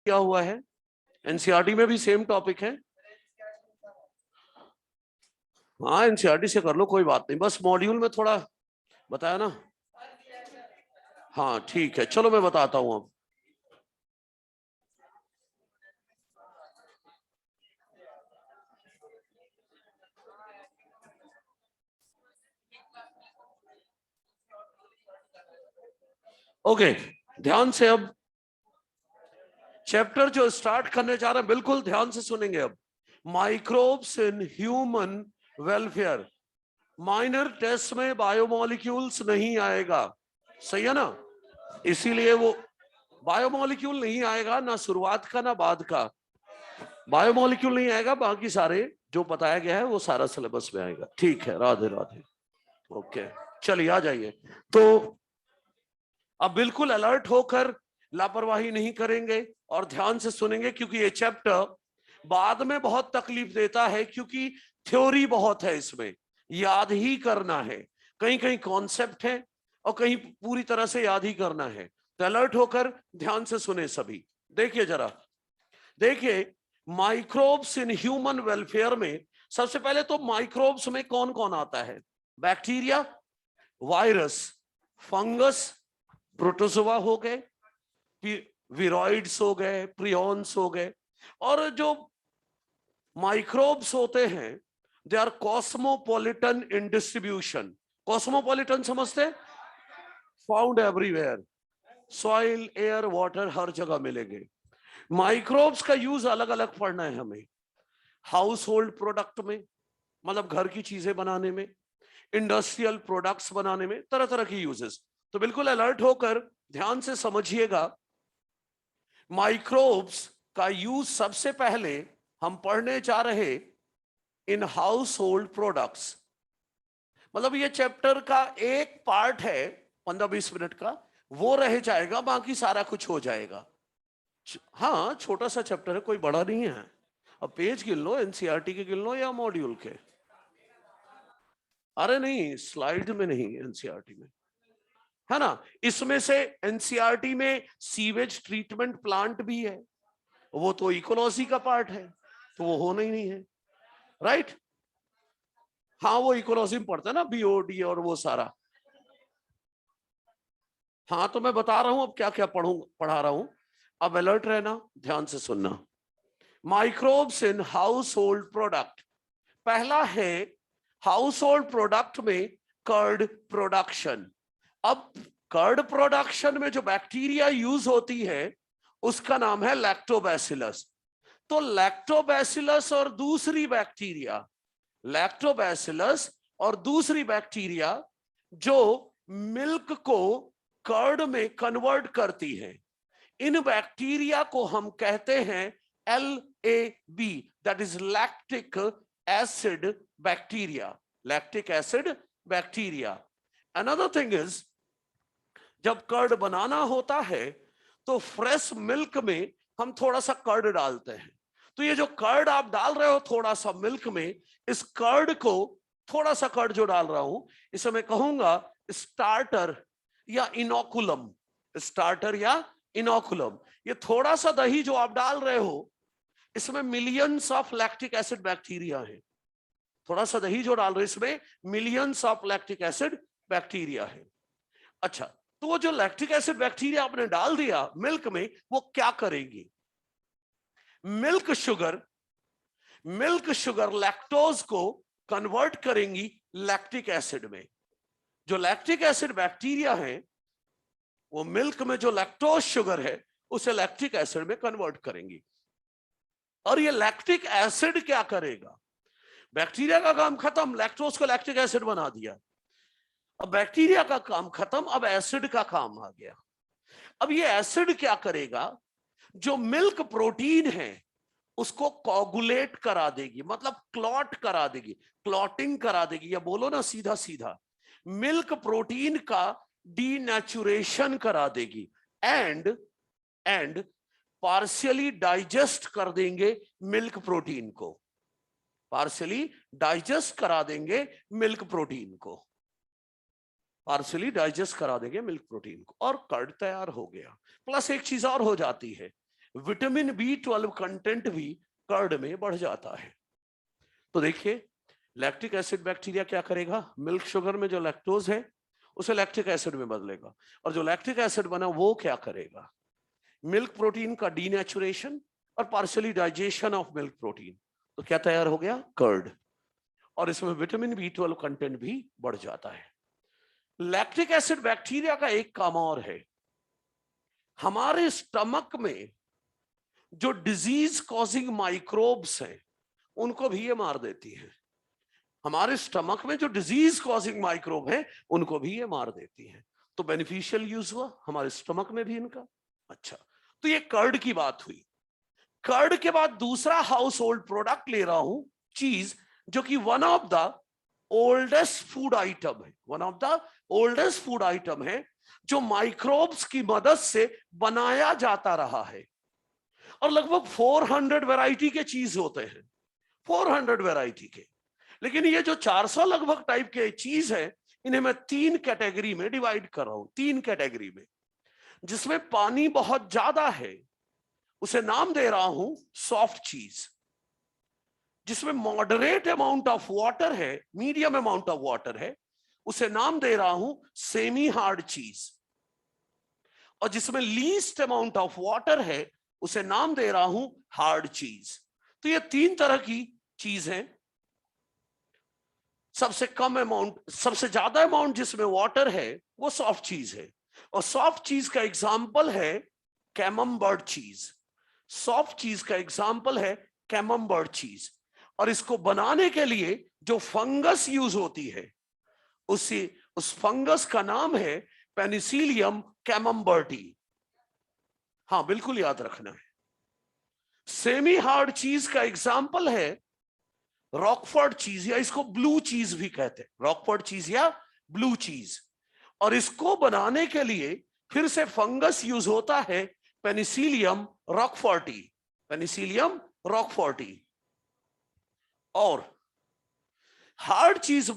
क्या हुआ है, एनसीईआरटी में भी सेम टॉपिक है। हाँ एनसीईआरटी से कर लो, कोई बात नहीं, बस मॉड्यूल में थोड़ा बताया ना। हाँ ठीक है, चलो मैं बताता हूं अब। ओके, ध्यान से अब चैप्टर जो स्टार्ट करने जा रहे हैं बिल्कुल ध्यान से सुनेंगे। अब microbes in human welfare, minor test में बायोमोलिक्यूल्स नहीं आएगा, सही है ना, इसीलिए वो बायोमोलिक्यूल नहीं आएगा, ना शुरुआत का ना बाद का बायोमोलिक्यूल नहीं आएगा, बाकी सारे जो बताया गया है वो सारा सिलेबस में आएगा। ठीक है, राधे राधे। ओके चलिए आ जाइए। तो अब बिल्कुल अलर्ट होकर लापरवाही नहीं करेंगे और ध्यान से सुनेंगे, क्योंकि ये चैप्टर बाद में बहुत तकलीफ देता है, क्योंकि थ्योरी बहुत है इसमें, याद ही करना है, कहीं कहीं कॉन्सेप्ट है और कहीं पूरी तरह से याद ही करना है। तो अलर्ट होकर ध्यान से सुने सभी। देखिए जरा, देखिए माइक्रोब्स इन ह्यूमन वेलफेयर में सबसे पहले तो माइक्रोब्स में कौन कौन आता है? बैक्टीरिया, वायरस, फंगस, प्रोटोजोआ हो गए, विरोइड्स हो गए, प्रियॉन्स हो गए, और जो माइक्रोब्स होते हैं they are cosmopolitan in distribution. Cosmopolitan समझते हैं? Found everywhere, soil, air, water, हर जगह मिलेंगे। माइक्रोब्स का यूज अलग अलग पढ़ना है हमें, हाउस होल्ड प्रोडक्ट में, मतलब घर की चीजें बनाने में, इंडस्ट्रियल प्रोडक्ट्स बनाने में, तरह तरह की यूजेस। तो बिल्कुल अलर्ट होकर ध्यान से समझिएगा। माइक्रोब्स का यूज सबसे पहले हम पढ़ने जा रहे इन हाउस होल्ड प्रोडक्ट्स, मतलब ये चैप्टर का एक पार्ट है 15-20 मिनट का, वो रह जाएगा, बाकी सारा कुछ हो जाएगा। हाँ छोटा सा चैप्टर है, कोई बड़ा नहीं है। अब पेज गिन लो, एनसीईआरटी के गिन लो या मॉड्यूल के। अरे नहीं, स्लाइड में नहीं, एनसीईआरटी में है ना। इसमें से एनसीईआरटी में सीवेज ट्रीटमेंट प्लांट भी है, वो तो इकोलॉजी का पार्ट है, तो वो होना ही नहीं है, राइट। हाँ वो इकोलॉजी में पढ़ता है ना, बीओडी और वो सारा। हाँ तो मैं बता रहा हूं अब क्या क्या पढ़ा रहा हूं। अब अलर्ट रहना, ध्यान से सुनना। Microbes in house hold product, पहला है हाउस होल्ड प्रोडक्ट में कर्ड प्रोडक्शन। अब कर्ड प्रोडक्शन में जो बैक्टीरिया यूज होती है उसका नाम है लैक्टोबैसिलस। तो लैक्टोबैसिलस और दूसरी बैक्टीरिया, लैक्टोबैसिलस और दूसरी बैक्टीरिया जो मिल्क को कर्ड में कन्वर्ट करती है, इन बैक्टीरिया को हम कहते हैं LAB, that is lactic acid bacteria, lactic acid bacteria. Another thing is, जब कर्ड बनाना होता है तो फ्रेश मिल्क में हम थोड़ा सा कर्ड डालते हैं। तो ये जो कर्ड आप डाल रहे हो थोड़ा सा मिल्क में, इस कर्ड को, थोड़ा सा कर्ड जो डाल रहा हूं, इसे मैं कहूंगा स्टार्टर या इनोकुलम, स्टार्टर या इनोकुलम। ये थोड़ा सा दही जो आप डाल रहे हो, इसमें millions of lactic acid bacteria है। थोड़ा सा दही जो डाल रहे हो इसमें millions of lactic acid bacteria है। अच्छा, तो वो जो लैक्टिक एसिड बैक्टीरिया आपने डाल दिया मिल्क में, वो क्या करेंगी? मिल्क शुगर लैक्टोज को कन्वर्ट करेंगी लैक्टिक एसिड में। जो लैक्टिक एसिड बैक्टीरिया है वो मिल्क में जो लैक्टोज शुगर है उसे लैक्टिक एसिड में कन्वर्ट करेंगी। और ये लैक्टिक एसिड क्या करेगा? बैक्टीरिया का काम खत्म, लैक्टोज को लैक्टिक एसिड बना दिया। अब बैक्टीरिया का काम खत्म, अब एसिड का काम आ गया। अब ये एसिड क्या करेगा? जो मिल्क प्रोटीन है उसको कोगुलेट करा देगी, मतलब क्लॉट करा देगी, क्लॉटिंग करा देगी, या बोलो ना सीधा सीधा, मिल्क प्रोटीन का डीनेचुरेशन करा देगी, एंड पार्शियली डाइजेस्ट कर देंगे मिल्क प्रोटीन को, पार्शियली डाइजेस्ट करा देंगे मिल्क प्रोटीन को, पार्शियली डाइजेस्ट करा देंगे मिल्क प्रोटीन को, और कर्ड तैयार हो गया। प्लस एक चीज और हो जाती है, विटामिन B12 कंटेंट भी कर्ड में बढ़ जाता है। तो देखिए लैक्टिक एसिड बैक्टीरिया क्या करेगा, मिल्क शुगर में जो लैक्टोज है उसे लैक्टिक एसिड में बदलेगा, और जो लैक्टिक एसिड बना वो क्या करेगा, मिल्क प्रोटीन का डीनेचुरेशन और partially digestion of milk protein, तो क्या तैयार हो गया, कर्ड। और इसमें विटामिन B12 कंटेंट भी बढ़ जाता है। लैक्टिक एसिड बैक्टीरिया का एक काम और है, हमारे स्टमक में जो डिजीज कॉजिंग माइक्रोब्स हैं उनको भी ये मार देती है। हमारे स्टमक में जो डिजीज कॉजिंग माइक्रोब है उनको भी ये मार देती है। तो बेनिफिशियल यूज हुआ हमारे स्टमक में भी इनका। अच्छा, तो ये कर्ड की बात हुई। कर्ड के बाद दूसरा हाउस होल्ड प्रोडक्ट ले रहा हूं, चीज, जो कि one of the oldest food item है, one of the oldest food item है, जो माइक्रोब्स की मदद से बनाया जाता रहा है। और लगभग 400 वैरायटी के चीज होते हैं, 400 वैरायटी के। लेकिन ये जो 400 लगभग टाइप के चीज है, इन्हें मैं 3 कैटेगरी में डिवाइड कर रहा हूं, 3 कैटेगरी में। जिसमें पानी बहुत ज्यादा है उसे नाम दे रहा हूं सॉफ्ट चीज। जिसमें मॉडरेट अमाउंट ऑफ वाटर है, मीडियम अमाउंट ऑफ वाटर है, उसे नाम दे रहा हूं सेमी हार्ड चीज। और जिसमें लीस्ट अमाउंट ऑफ वाटर है उसे नाम दे रहा हूं हार्ड चीज। तो ये 3 तरह की चीज है। सबसे कम अमाउंट, सबसे ज्यादा अमाउंट जिसमें वाटर है वो सॉफ्ट चीज है। और सॉफ्ट चीज का एग्जाम्पल है कैमम्बर्ड चीज। सॉफ्ट चीज का एग्जाम्पल है कैमम्बर्ड चीज। और इसको बनाने के लिए जो फंगस यूज होती है उस फंगस का नाम है पेनिसिलियम कैमम्बर्टी। हाँ बिल्कुल याद रखना है। सेमी हार्ड चीज का एग्जाम्पल है रॉकफोर्ड चीज, या इसको ब्लू चीज भी कहते हैं, रॉकफोर्ड चीज या ब्लू चीज। और इसको बनाने के लिए फिर से फंगस यूज होता है पेनिसिलियम रॉकफोर्टी, पेनिसिलियम रॉकफोर्टी। और हार्ड चीज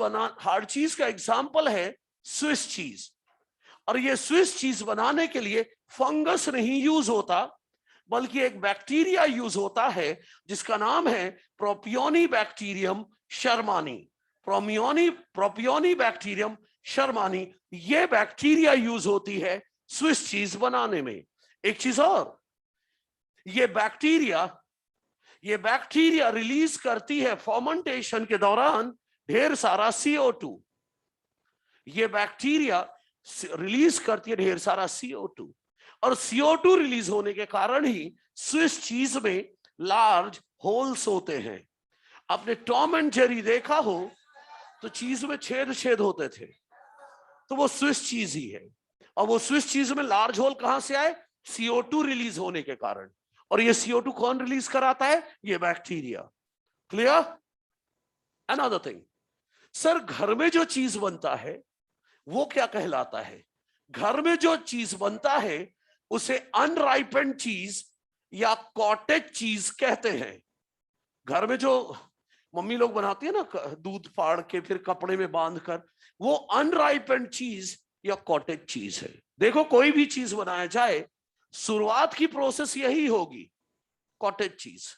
का एग्जाम्पल है स्विस चीज। और ये स्विस चीज बनाने के लिए फंगस नहीं यूज होता, बल्कि एक बैक्टीरिया यूज होता है जिसका नाम है प्रोपियोनी बैक्टीरियम शर्मानी। प्रोपियोनी बैक्टीरियम शर्मानी, ये बैक्टीरिया यूज होती है स्विस चीज बनाने में। एक चीज और, ये बैक्टीरिया रिलीज करती है फर्मेंटेशन के दौरान ढेर सारा CO2। ये बैक्टीरिया रिलीज करती है ढेर सारा CO2, और CO2 रिलीज होने के कारण ही स्विस चीज में लार्ज होल्स होते हैं। आपने टॉम एंड जेरी देखा हो तो चीज में छेद होते थे, तो वो स्विस चीज ही है। और वो स्विस चीज में लार्ज होल कहां से आए, CO2 रिलीज होने के कारण। और ये CO2 कौन रिलीज कराता है, ये bacteria. Clear? Another thing, sir घर में जो चीज बनता है वो क्या कहलाता है? घर में जो चीज बनता है उसे अनराइपेंड चीज या कॉटेज चीज कहते हैं। घर में जो मम्मी लोग बनाती है ना, दूध फाड़ के फिर कपड़े में बांधकर, वो अनराइपेंड चीज या कॉटेज चीज है। देखो कोई भी चीज बनाया जाए शुरुआत की प्रोसेस यही होगी, कॉटेज चीज।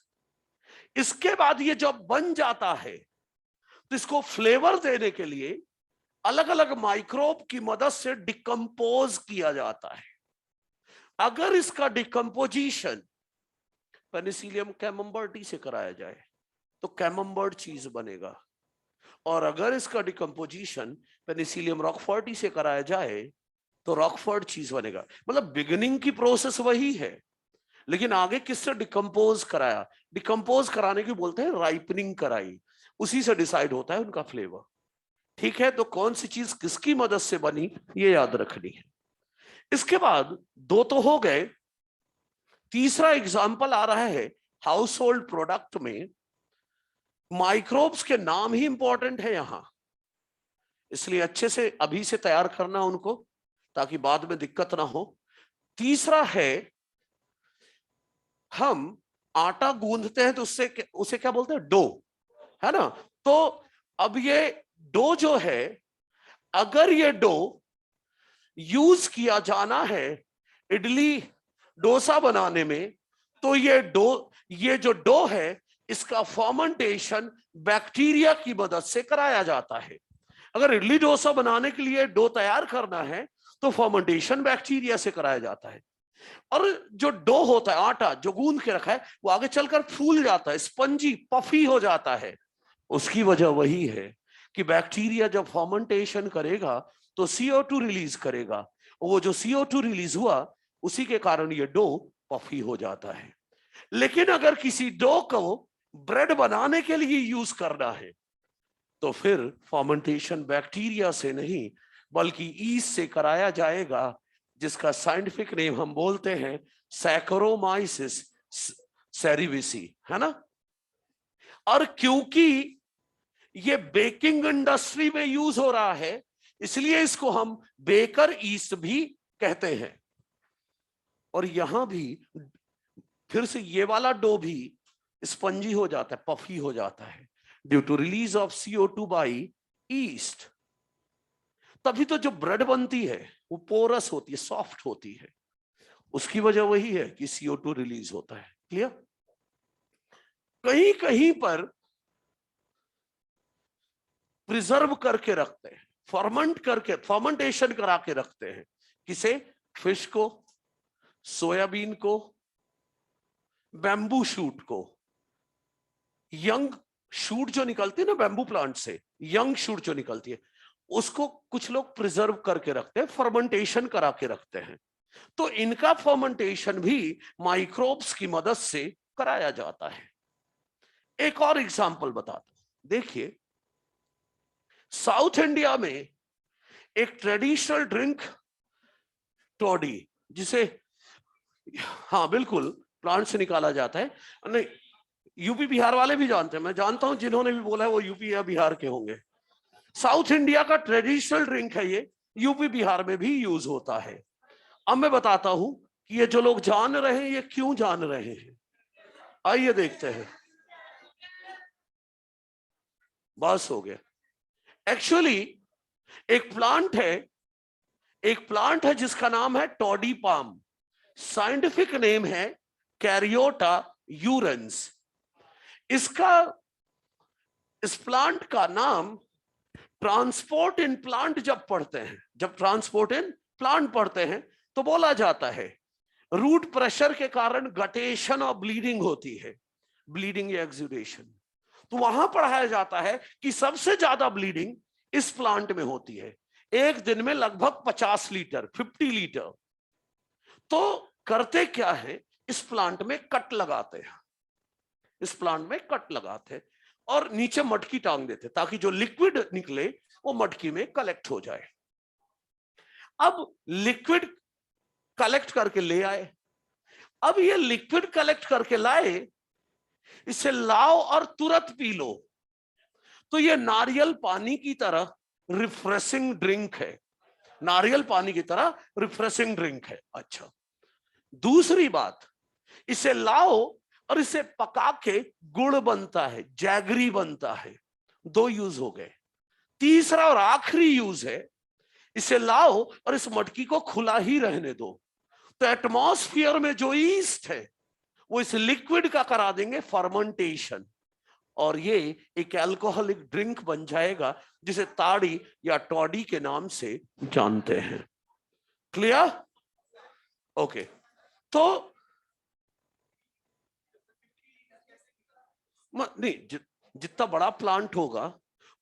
इसके बाद ये जब बन जाता है तो इसको फ्लेवर देने के लिए अलग अलग माइक्रोब की मदद से डिकम्पोज किया जाता है। अगर इसका डिकम्पोजिशन पेनिसिलियम कैमम्बर्टी से कराया जाए तो कैमम्बर्ड चीज बनेगा, और अगर इसका डिकम्पोजिशन पेनिसिलियम रॉकफोर्टी से कराया जाए तो रॉकफोर्ड चीज बनेगा। मतलब बिगिनिंग की प्रोसेस वही है, लेकिन आगे किससे डिकम्पोज कराया, डिकम्पोज कराने की बोलते हैं राइपनिंग कराई, उसी से डिसाइड होता है उनका फ्लेवर। ठीक है, तो कौन सी चीज किसकी मदद से बनी ये याद रखनी है। इसके बाद 2 तो हो गए, तीसरा एग्जाम्पल आ रहा है हाउस होल्ड प्रोडक्ट में। माइक्रोब्स के नाम ही इंपॉर्टेंट है यहां, इसलिए अच्छे से अभी से तैयार करना उनको ताकि बाद में दिक्कत ना हो। तीसरा है, हम आटा गूंथते हैं तो उसे क्या बोलते हैं, डो, है ना। तो अब ये डो जो है, अगर ये डो यूज किया जाना है इडली डोसा बनाने में, तो ये जो डो है इसका फर्मेंटेशन बैक्टीरिया की मदद से कराया जाता है। अगर इडली डोसा बनाने के लिए डो तैयार करना है तो फर्मेंटेशन बैक्टीरिया से कराया जाता है। और जो डो होता है, आटा जो गूंद के रखा है, वो आगे चलकर फूल जाता है, स्पंजी पफी हो जाता है। उसकी वजह वही है कि बैक्टीरिया जब फर्मेंटेशन करेगा तो CO2 रिलीज करेगा, और वो जो CO2 रिलीज हुआ उसी के कारण ये डो पफी हो जाता है। लेकिन अगर किसी डो को ब्रेड बनाने के लिए यूज करना है तो फिर फर्मेंटेशन बैक्टीरिया से नहीं बल्कि ईस्ट से कराया जाएगा, जिसका साइंटिफिक नेम हम बोलते हैं सैकरोमाइसिस सेरेविसी, है ना। और क्योंकि ये बेकिंग इंडस्ट्री में यूज हो रहा है इसलिए इसको हम बेकर ईस्ट भी कहते हैं। और यहां भी फिर से ये वाला डो भी स्पंजी हो जाता है, पफी हो जाता है due to release of CO2 by yeast. तभी तो जो ब्रेड बनती है वो पोरस होती है, सॉफ्ट होती है। उसकी वजह वही है कि CO2 रिलीज होता है। क्लियर? कहीं कहीं पर प्रिजर्व करके रखते हैं, फर्मेंटेशन करा के रखते हैं। किसे? फिश को, सोयाबीन को, बैम्बू शूट को। यंग शूट जो निकलती है ना बैम्बू प्लांट से, यंग शूट जो निकलती है उसको कुछ लोग प्रिजर्व करके रखते हैं, फर्मेंटेशन करा के रखते हैं। तो इनका फर्मेंटेशन भी माइक्रोब्स की मदद से कराया जाता है। एक और एग्जांपल बताता हूं, देखिए साउथ इंडिया में एक ट्रेडिशनल ड्रिंक टॉडी, जिसे हाँ बिल्कुल प्लांट से निकाला जाता है। नहीं, यूपी बिहार वाले भी जानते हैं, मैं जानता हूं जिन्होंने भी बोला है वो यूपी या बिहार के होंगे। साउथ इंडिया का ट्रेडिशनल ड्रिंक है ये, यूपी बिहार में भी यूज होता है। अब मैं बताता हूं कि ये जो लोग जान रहे हैं ये क्यों जान रहे हैं, आइए देखते हैं। बस हो गया। एक्चुअली एक प्लांट है जिसका नाम है टॉडी पाम। साइंटिफिक नेम है कैरियोटा यूरेंस। इस प्लांट का नाम ट्रांसपोर्ट इन प्लांट जब ट्रांसपोर्ट इन प्लांट पढ़ते हैं तो बोला जाता है रूट प्रेशर के कारण गटेशन और ब्लीडिंग होती है, ब्लीडिंग या एक्सुडेशन। तो वहां पढ़ाया जाता है कि सबसे ज्यादा ब्लीडिंग इस प्लांट में होती है, एक दिन में लगभग 50 लीटर 50 लीटर। तो करते क्या है, इस प्लांट में कट लगाते हैं, और नीचे मटकी टांग देते ताकि जो लिक्विड निकले वो मटकी में कलेक्ट हो जाए। अब लिक्विड कलेक्ट करके ले आए। अब ये लिक्विड कलेक्ट करके लाए, इसे लाओ और तुरंत पी लो। तो ये नारियल पानी की तरह रिफ्रेशिंग ड्रिंक है, अच्छा, दूसरी बात, इसे लाओ और इसे पका के गुड़ बनता है, जैगरी बनता है। 2 यूज हो गए। तीसरा और आखिरी यूज है, इसे लाओ और इस मटकी को खुला ही रहने दो, तो एटमॉस्फेयर में जो ईस्ट है वो इस लिक्विड का करा देंगे फर्मेंटेशन, और ये एक अल्कोहलिक ड्रिंक बन जाएगा जिसे ताड़ी या टॉडी के नाम से जानते हैं। क्लियर? ओके। तो नहीं, जितना बड़ा प्लांट होगा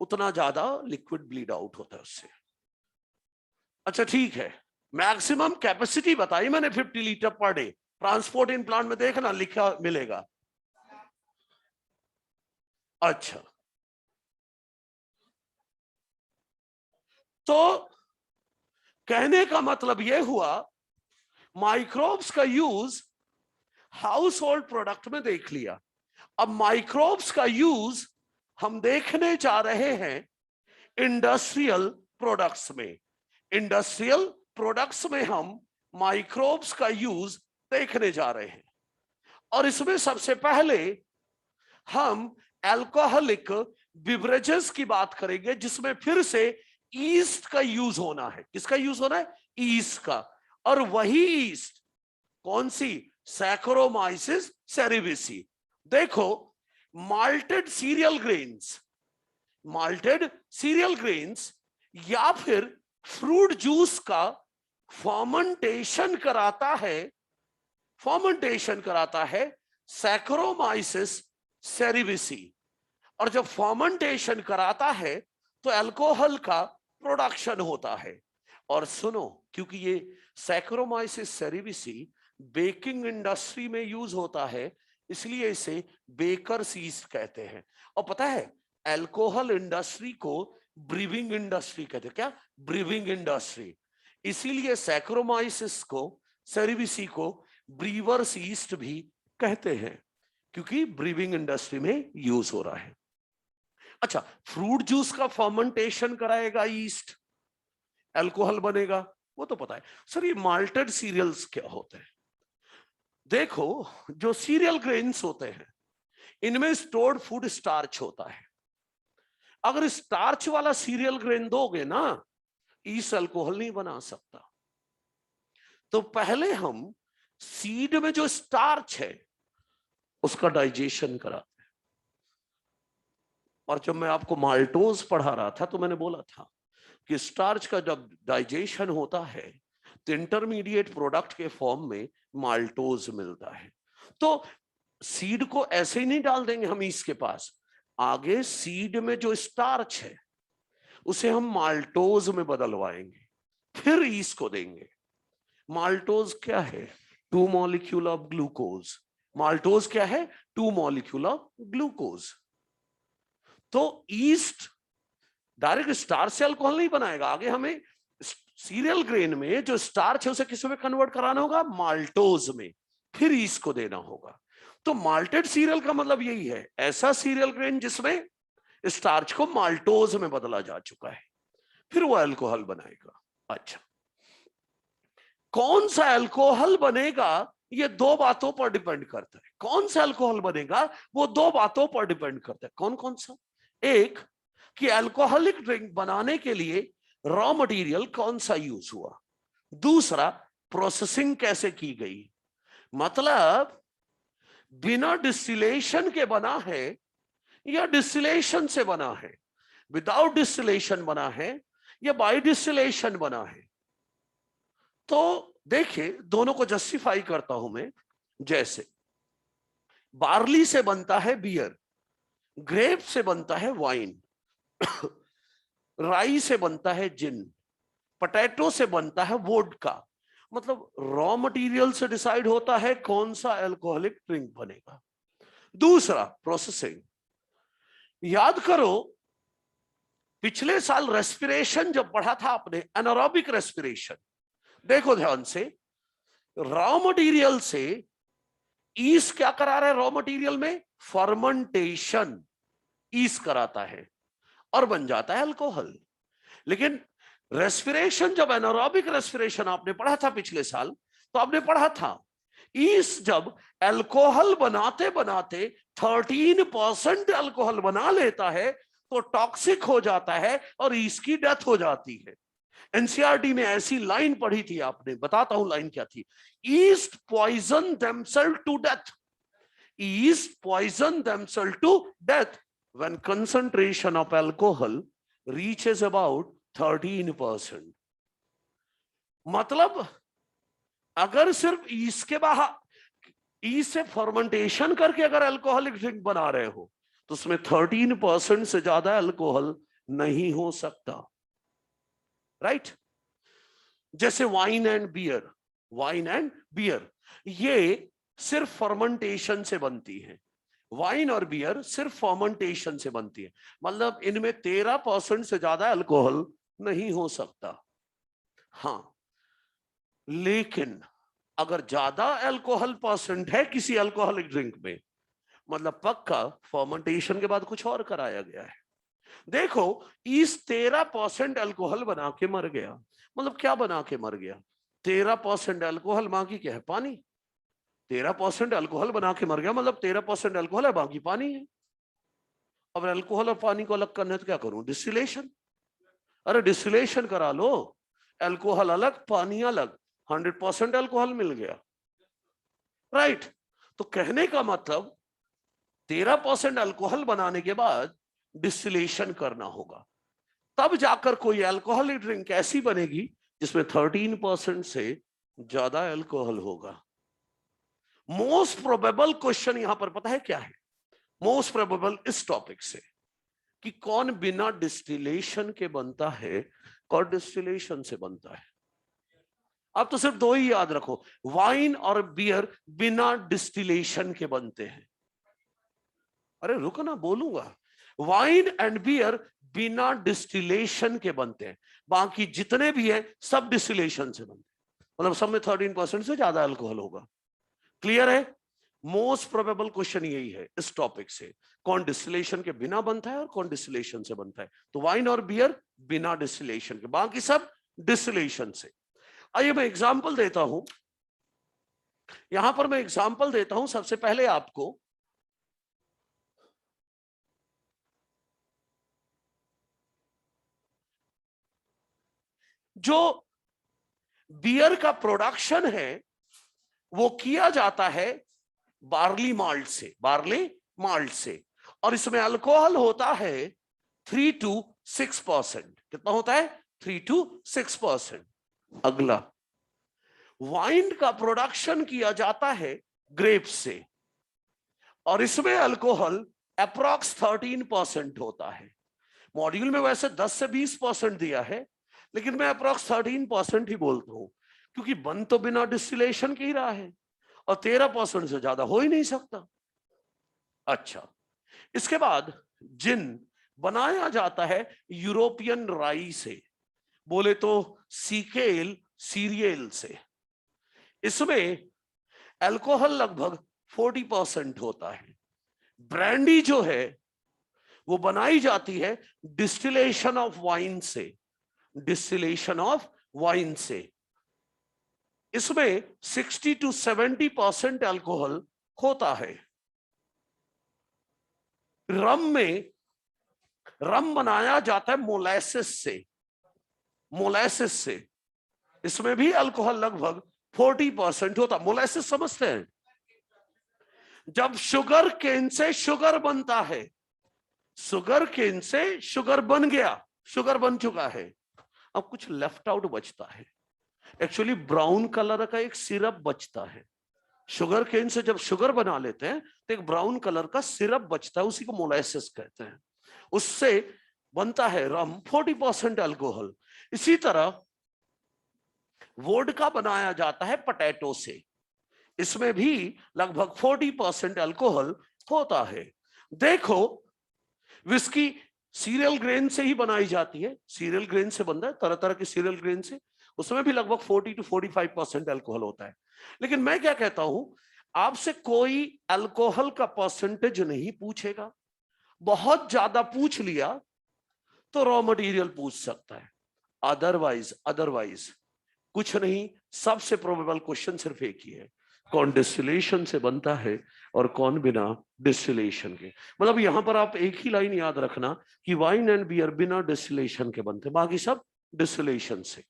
उतना ज्यादा लिक्विड ब्लीड आउट होता है उससे। अच्छा ठीक है, मैक्सिमम कैपेसिटी बताई मैंने 50 litre per day. Transport in plant में देखना लिखा मिलेगा। अच्छा, तो कहने का मतलब यह हुआ माइक्रोब्स का यूज हाउस होल्ड प्रोडक्ट में देख लिया। अब माइक्रोब्स का यूज हम देखने जा रहे हैं इंडस्ट्रियल प्रोडक्ट्स में। इंडस्ट्रियल प्रोडक्ट्स में हम माइक्रोब्स का यूज देखने जा रहे हैं, और इसमें सबसे पहले हम अल्कोहलिक बिवरेजेस की बात करेंगे, जिसमें फिर से ईस्ट का यूज होना है। किसका यूज होना है? ईस्ट का। और वही ईस्ट कौन सी? Saccharomyces cerevisiae. देखो, malted cereal grains, malted cereal grains या फिर फ्रूट जूस का फर्मेंटेशन कराता है, फर्मेंटेशन कराता है सैकरोमाइसिस सेरेविसी। और जब फर्मेंटेशन कराता है तो अल्कोहल का प्रोडक्शन होता है। और सुनो, क्योंकि ये सैकरोमाइसिस सेरेविसी बेकिंग इंडस्ट्री में यूज होता है, इसलिए इसे बेकर्स यीस्ट कहते हैं। और पता है, अल्कोहल इंडस्ट्री को ब्रीविंग इंडस्ट्री कहते हैं। क्या? Briefing industry. इसीलिए सैकरोमाइसिस को, सेरेविसी को ब्रीवर्स यीस्ट भी कहते हैं, क्योंकि ब्रीविंग इंडस्ट्री में यूज हो रहा है। अच्छा, फ्रूट जूस का फर्मेंटेशन कराएगा यीस्ट, अल्कोहल बनेगा, वो तो पता है। सर, ये माल्टेड सीरियल्स क्या होते हैं? देखो, जो सीरियल ग्रेन्स होते हैं इनमें स्टोर्ड फूड स्टार्च होता है। अगर स्टार्च वाला सीरियल ग्रेन दोगे ना, यीस्ट अल्कोहल नहीं बना सकता। तो पहले हम सीड में जो स्टार्च है उसका डाइजेशन कराते हैं। और जब मैं आपको माल्टोज पढ़ा रहा था तो मैंने बोला था कि स्टार्च का जब डाइजेशन होता है तो इंटरमीडिएट प्रोडक्ट के फॉर्म में माल्टोज मिलता है। तो सीड को ऐसे ही नहीं डाल देंगे हम यीस्ट के पास, आगे सीड में जो स्टार्च है उसे हम माल्टोज में बदलवाएंगे, फिर यीस्ट को देंगे। माल्टोज क्या है? 2 मॉलिक्यूल ऑफ ग्लूकोज। माल्टोज क्या है? 2 मॉलिक्यूल ऑफ ग्लूकोज। तो यीस्ट डायरेक्ट स्टार्च से अल्कोहल नहीं बनाएगा, आगे हमें सीरियल ग्रेन में जो स्टार्च है उसे किस में कन्वर्ट कराना होगा? माल्टोज में, फिर यीस्ट को देना होगा। तो माल्टेड सीरियल का मतलब यही है, ऐसा सीरियल ग्रेन जिसमें स्टार्च को माल्टोज में बदला जा चुका है, फिर वो अल्कोहल बनाएगा। अच्छा, कौन सा अल्कोहल बनेगा ये 2 बातों पर डिपेंड करता है। कौन सा अल्कोहल बनेगा वो 2 बातों पर डिपेंड करता है। कौन कौन सा? एक, कि अल्कोहलिक ड्रिंक बनाने के लिए रॉ मटेरियल कौन सा यूज हुआ। दूसरा, प्रोसेसिंग कैसे की गई, मतलब बिना डिस्टिलेशन के बना है या डिस्टिलेशन से बना है, विदाउट डिस्टिलेशन बना है या बाय डिस्टिलेशन बना है। तो देखिए, दोनों को जस्टिफाई करता हूं मैं। जैसे बार्ली से बनता है बियर, ग्रेप से बनता है वाइन, राई से बनता है जिन, पोटैटो से बनता है वोडका। मतलब रॉ मटेरियल से डिसाइड होता है कौन सा अल्कोहलिक ड्रिंक बनेगा। दूसरा, प्रोसेसिंग। याद करो, पिछले साल रेस्पिरेशन जब पढ़ा था आपने, एनारोबिक रेस्पिरेशन, देखो ध्यान से, रॉ मटेरियल से ईस्ट क्या करा रहा है? रॉ मटेरियल में फर्मेंटेशन ईस्ट कराता है और बन जाता है अल्कोहल। लेकिन रेस्पिरेशन, जब एनारोबिक रेस्पिरेशन आपने पढ़ा था पिछले साल, तो आपने पढ़ा था ईस्ट जब अल्कोहल बनाते बनाते 13% अल्कोहल बना लेता है तो टॉक्सिक हो जाता है और ईस्ट की डेथ हो जाती है। एनसीईआरटी में ऐसी लाइन पढ़ी थी आपने, बताता हूं लाइन क्या थी। Yeast poison themselves to death, yeast poison themselves to death when concentration of alcohol reaches about 13%। मतलब अगर सिर्फ ईस्ट के बाहर, ईस्ट से फर्मेंटेशन करके अगर अल्कोहलिक ड्रिंक बना रहे हो तो उसमें 13% से ज्यादा अल्कोहल नहीं हो सकता, राइट? जैसे wine and beer, wine and beer ये सिर्फ फर्मेंटेशन से बनती है, वाइन और बियर सिर्फ फर्मेंटेशन से बनती है, मतलब इनमें 13% से ज्यादा अल्कोहल नहीं हो सकता। हाँ, लेकिन अगर ज्यादा अल्कोहल परसेंट है किसी अल्कोहलिक ड्रिंक में, मतलब पक्का फर्मेंटेशन के बाद कुछ और कराया गया है। देखो, इस 13% अल्कोहल बना के मर गया, मतलब क्या बना के मर गया? 13% अल्कोहल, बाकी क्या है? पानी। 13% अल्कोहल बना के मर गया, मतलब 13% अल्कोहल है, बाकी पानी है। अब अल्कोहल और पानी को अलग करना है तो क्या करूं? डिस्टिलेशन। अरे डिस्टिलेशन करा लो, अल्कोहल अलग पानी अलग, 100% अल्कोहल मिल गया। राइट। तो कहने का मतलब 13% अल्कोहल बनाने के बाद डिस्टिलेशन करना होगा, तब जाकर कोई अल्कोहलिक ड्रिंक ऐसी बनेगी जिसमें 13% से ज्यादा अल्कोहल होगा। मोस्ट प्रोबेबल क्वेश्चन यहां पर पता है क्या है? मोस्ट प्रोबेबल इस टॉपिक से कि कौन बिना डिस्टिलेशन के बनता है, कौन डिस्टिलेशन से बनता है। अब तो सिर्फ दो ही याद रखो, वाइन और बियर बिना डिस्टिलेशन के बनते हैं। अरे रुको ना, बोलूंगा। वाइन एंड बियर बिना डिस्टिलेशन के बनते हैं, बाकी जितने भी हैं सब डिस्टिलेशन से बनते हैं, मतलब सब में 13% से ज्यादा अल्कोहल होगा। क्लियर है? मोस्ट प्रोबेबल क्वेश्चन यही है इस टॉपिक से, कौन डिस्टिलेशन के बिना बनता है और कौन डिस्टिलेशन से बनता है। तो वाइन और बियर बिना डिस्टिलेशन के, बाकी सब डिस्टिलेशन से। आइए मैं एग्जांपल देता हूं, यहां पर मैं एग्जांपल देता हूं सबसे पहले आपको। जो बियर का प्रोडक्शन है वो किया जाता है बार्ली माल्ट से, बार्ली माल्ट से, और इसमें अल्कोहल होता है 3 to 6%। कितना होता है? 3 to 6%। अगला, वाइन का प्रोडक्शन किया जाता है ग्रेप्स से, और इसमें अल्कोहल अप्रॉक्स 13% होता है। मॉड्यूल में वैसे 10 से 20% दिया है, लेकिन मैं अप्रॉक्स 13% ही बोलता हूं, क्योंकि बन तो बिना डिस्टिलेशन के ही रहा है और 13% से ज्यादा हो ही नहीं सकता। अच्छा, इसके बाद जिन बनाया जाता है यूरोपियन राई से, बोले तो सीकेल सीरियल से। इसमें अल्कोहल लगभग 40% होता है। ब्रांडी जो है वो बनाई जाती है डिस्टिलेशन ऑफ वाइन से, डिस्टिलेशन ऑफ वाइन से। इसमें 60 to 70% अल्कोहल होता है। रम में, रम बनाया जाता है मोलासिस से, मोलासिस से। इसमें भी अल्कोहल लगभग 40% होता। मोलासिस समझते हैं? जब शुगर केन से शुगर बनता है, शुगर केन से शुगर बन गया, शुगर बन चुका है, अब कुछ लेफ्ट आउट बचता है। एक्चुअली ब्राउन कलर का एक सिरप बचता है। शुगर केन से जब शुगर बना लेते हैं तो एक ब्राउन कलर का सिरप बचता है, उसी को मोलासिस कहते हैं। उससे बनता है रम, 40% अल्कोहल। इसी तरह वोडका बनाया जाता है पोटैटो से, इसमें भी लगभग 40% अल्कोहल होता है। देखो, विस्की सीरियल ग्रेन से ही बनाई जाती है, सीरियल ग्रेन से बनता है, तरह तरह के सीरियल ग्रेन से, उसमें भी लगभग 40 to 45% अल्कोहल होता है। लेकिन मैं क्या कहता हूं, आपसे कोई अल्कोहल का परसेंटेज नहीं पूछेगा। बहुत ज्यादा पूछ लिया तो रॉ मटेरियल पूछ सकता है, अदरवाइज कुछ नहीं। सबसे प्रोबेबल क्वेश्चन सिर्फ एक ही है, कौन डिस्टिलेशन से बनता है और कौन बिना डिस्टिलेशन के। मतलब यहां पर आप एक ही लाइन याद रखना कि वाइन एंड बियर बिना डिस्टिलेशन के बनते, बाकी सब डिस्टिलेशन से।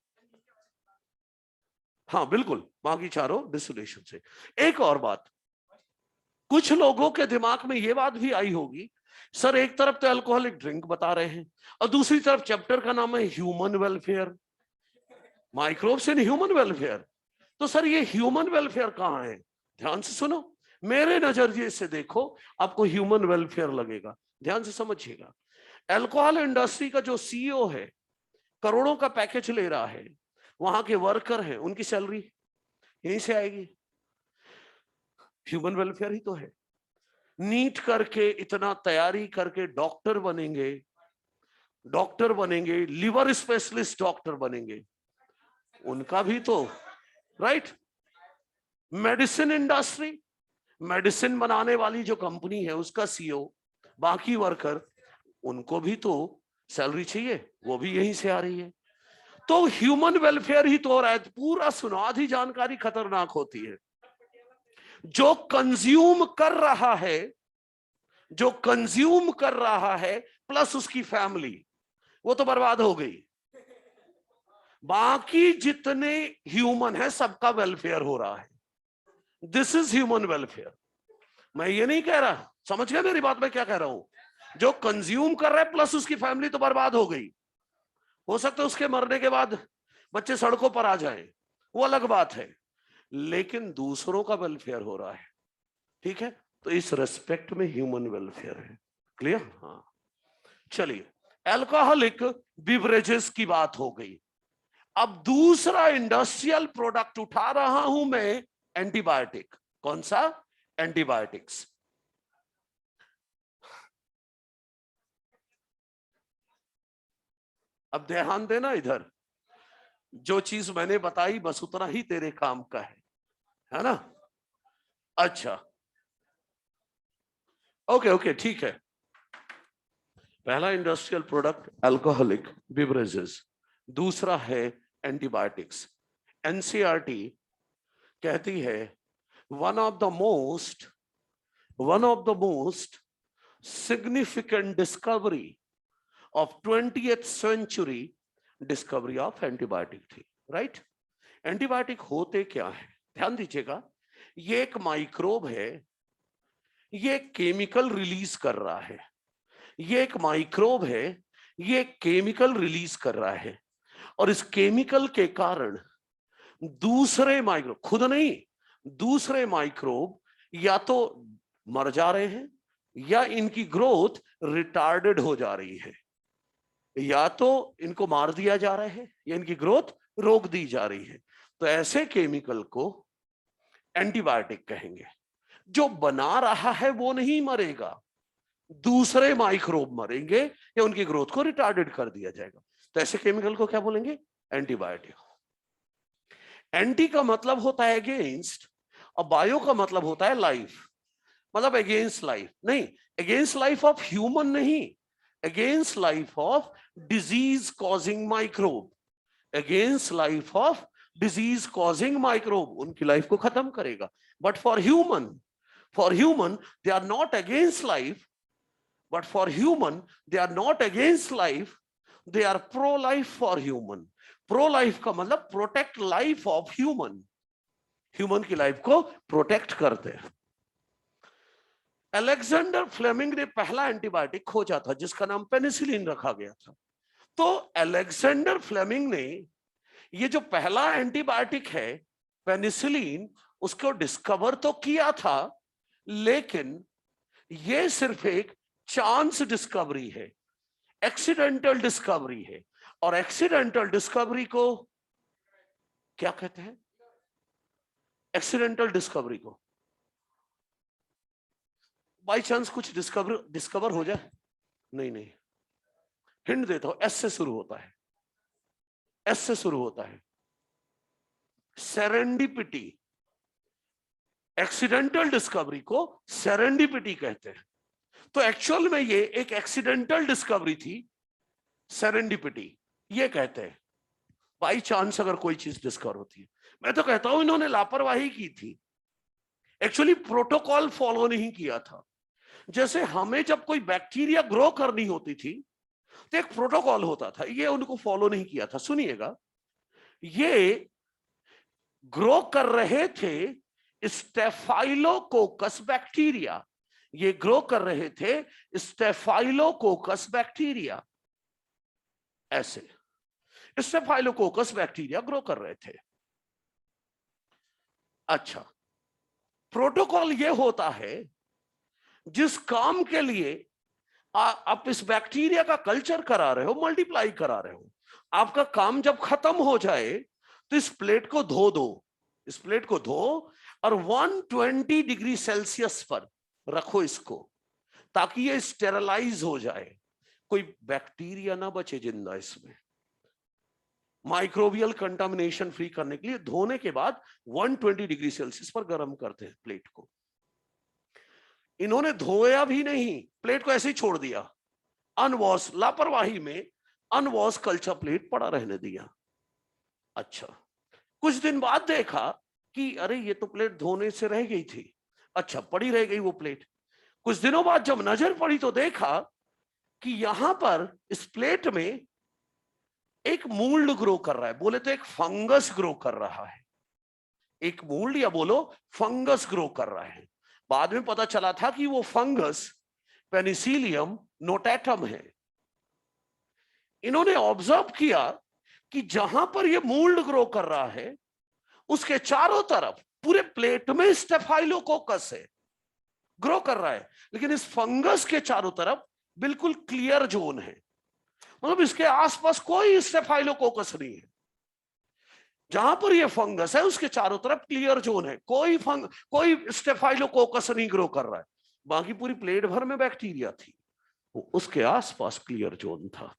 हाँ बिल्कुल, बाकी चारों डिस्टिलेशन से। एक और बात, कुछ लोगों के दिमाग में यह बात भी आई होगी, सर एक तरफ तो अल्कोहलिक ड्रिंक बता रहे हैं और दूसरी तरफ चैप्टर का नाम है human welfare, microbes in human welfare. तो सर ये ह्यूमन वेलफेयर कहां है? ध्यान से सुनो, मेरे नजरिए से देखो, आपको ह्यूमन वेलफेयर लगेगा। ध्यान से समझिएगा, अल्कोहल इंडस्ट्री का जो सीईओ है, करोड़ों का पैकेज ले रहा है, वहां के वर्कर हैं, उनकी सैलरी यहीं से आएगी। ह्यूमन वेलफेयर ही तो है। नीट करके, इतना तैयारी करके डॉक्टर बनेंगे, डॉक्टर बनेंगे, लिवर स्पेशलिस्ट डॉक्टर बनेंगे, उनका भी तो, राइट। मेडिसिन इंडस्ट्री, मेडिसिन बनाने वाली जो कंपनी है उसका सीईओ, बाकी वर्कर, उनको भी तो सैलरी चाहिए, वो भी यहीं से आ रही है। तो ह्यूमन वेलफेयर ही तो हो रहा है। पूरा सुनो, आधी जानकारी खतरनाक होती है। जो कंज्यूम कर रहा है, जो कंज्यूम कर रहा है प्लस उसकी फैमिली, वो तो बर्बाद हो गई। बाकी जितने ह्यूमन है सबका वेलफेयर हो रहा है। This is human welfare. मैं ये नहीं कह रहा, समझ गया मेरी बात, मैं क्या कह रहा हूं? जो कंज्यूम कर रहा है प्लस उसकी फैमिली तो बर्बाद हो गई, हो सकता है उसके मरने के बाद बच्चे सड़कों पर आ जाएं, वो अलग बात है, लेकिन दूसरों का वेलफेयर हो रहा है, ठीक है? तो इस रेस्पेक्ट में ह्यूमन वेलफेयर है। क्लियर? हाँ, चलिए, अल्कोहलिक बिवरेजेस की बात हो गई। अब दूसरा इंडस्ट्रियल प्रोडक्ट उठा रहा हूं मैं, एंटीबायोटिक। कौन सा? एंटीबायोटिक्स। अब ध्यान देना इधर, जो चीज मैंने बताई बस उतना ही तेरे काम का है ना? अच्छा, ओके ओके, ठीक है। पहला इंडस्ट्रियल प्रोडक्ट अल्कोहलिक बिवरेजेस, दूसरा है एंटीबायोटिक्स। एनसीईआरटी कहती है one of the most significant discovery of 20th century discovery of antibiotic थी, राइट? एंटीबायोटिक होते क्या है, ध्यान दीजिएगा। ये एक माइक्रोब है, ये केमिकल रिलीज कर रहा है। ये एक माइक्रोब है, ये केमिकल रिलीज कर रहा है, और इस केमिकल के कारण दूसरे माइक्रोब, खुद नहीं, दूसरे माइक्रोब या तो मर जा रहे हैं, या इनकी ग्रोथ रिटार्डेड हो जा रही है, या तो इनको मार दिया जा रहा है, या इनकी ग्रोथ रोक दी जा रही है। तो ऐसे केमिकल को एंटीबायोटिक कहेंगे। जो बना रहा है वो नहीं मरेगा, दूसरे माइक्रोब मरेंगे या उनकी ग्रोथ को रिटार्डेड कर दिया जाएगा। तो ऐसे केमिकल को क्या बोलेंगे? एंटीबायोटिक। एंटी का मतलब होता है अगेंस्ट, और बायो का मतलब होता है लाइफ। मतलब अगेंस्ट लाइफ नहीं, अगेंस्ट लाइफ ऑफ ह्यूमन नहीं, against life of disease causing microbe, against life of disease causing microbe, उनकी लाइफ को खत्म करेगा। But for human they are not against life, but for human they are not against life, they are pro life for human। pro life का मतलब protect life of human, human की life को protect करते हैं। Alexander Fleming ने पहला antibiotic खोजा था जिसका नाम पेनिसिलिन रखा गया था। तो अलेक्जेंडर फ्लेमिंग ने ये जो पहला एंटीबायोटिक है पेनिसिलिन, उसको डिस्कवर तो किया था, लेकिन ये सिर्फ एक चांस डिस्कवरी है, एक्सीडेंटल डिस्कवरी है। और एक्सीडेंटल डिस्कवरी को क्या कहते हैं? एक्सीडेंटल डिस्कवरी को बाय चांस कुछ डिस्कवर हो जाए, नहीं नहीं, हिंट देता हूं, एस से शुरू होता है, एस से शुरू होता है, सेरेंडिपिटी। एक्सीडेंटल डिस्कवरी को सेरेंडिपिटी कहते हैं। तो एक्चुअल में ये एक एक्सीडेंटल डिस्कवरी थी, सेरेंडिपिटी ये कहते हैं। बाई चांस अगर कोई चीज डिस्कवर होती है, मैं तो कहता हूं इन्होंने लापरवाही की थी, एक्चुअली प्रोटोकॉल फॉलो नहीं किया था। जैसे हमें जब कोई बैक्टीरिया ग्रो करनी होती थी तो एक प्रोटोकॉल होता था, ये उनको फॉलो नहीं किया था। सुनिएगा, ये ग्रो कर रहे थे स्टेफाइलोकोकस बैक्टीरिया, ये ग्रो कर रहे थे स्टेफाइलोकोकस बैक्टीरिया, ऐसे स्टेफाइलोकोकस बैक्टीरिया ग्रो कर रहे थे। अच्छा, प्रोटोकॉल ये होता है जिस काम के लिए आप इस बैक्टीरिया का कल्चर करा रहे हो, मल्टीप्लाई करा रहे हो, आपका काम जब खत्म हो जाए तो इस प्लेट को धो दो, इस प्लेट को धो और 120 डिग्री सेल्सियस पर रखो इसको, ताकि ये स्टेरलाइज हो जाए, कोई बैक्टीरिया ना बचे जिंदा इसमें। माइक्रोबियल कंटामिनेशन फ्री करने के लिए धोने के बाद 120 डिग्री सेल्सियस पर गर्म करते हैं प्लेट को। इन्होंने धोया भी नहीं, प्लेट को ऐसे ही छोड़ दिया, अनवॉश, लापरवाही में अनवॉश कल्चर प्लेट पड़ा रहने दिया। अच्छा, कुछ दिन बाद देखा कि अरे ये तो प्लेट धोने से रह गई थी, अच्छा पड़ी रह गई वो प्लेट। कुछ दिनों बाद जब नजर पड़ी तो देखा कि यहां पर इस प्लेट में एक मूल्ड ग्रो कर रहा है, बोले तो एक फंगस ग्रो कर रहा है, एक मोल्ड या बोलो फंगस ग्रो कर रहा है। बाद में पता चला था कि वो फंगस पेनिसिलियम नोटेटम है। इन्होंने ऑब्जर्व किया कि जहां पर ये मोल्ड ग्रो कर रहा है उसके चारों तरफ पूरे प्लेट में स्टेफाइलोकोकस है, ग्रो कर रहा है, लेकिन इस फंगस के चारों तरफ बिल्कुल क्लियर जोन है, मतलब इसके आसपास कोई स्टेफाइलोकोकस नहीं है। जहां पर ये फंगस है उसके चारों तरफ क्लियर जोन है, कोई स्टेफाइलोकोकस नहीं ग्रो कर रहा है। बाकी पूरी प्लेट भर में बैक्टीरिया थी, उसके आसपास क्लियर जोन था।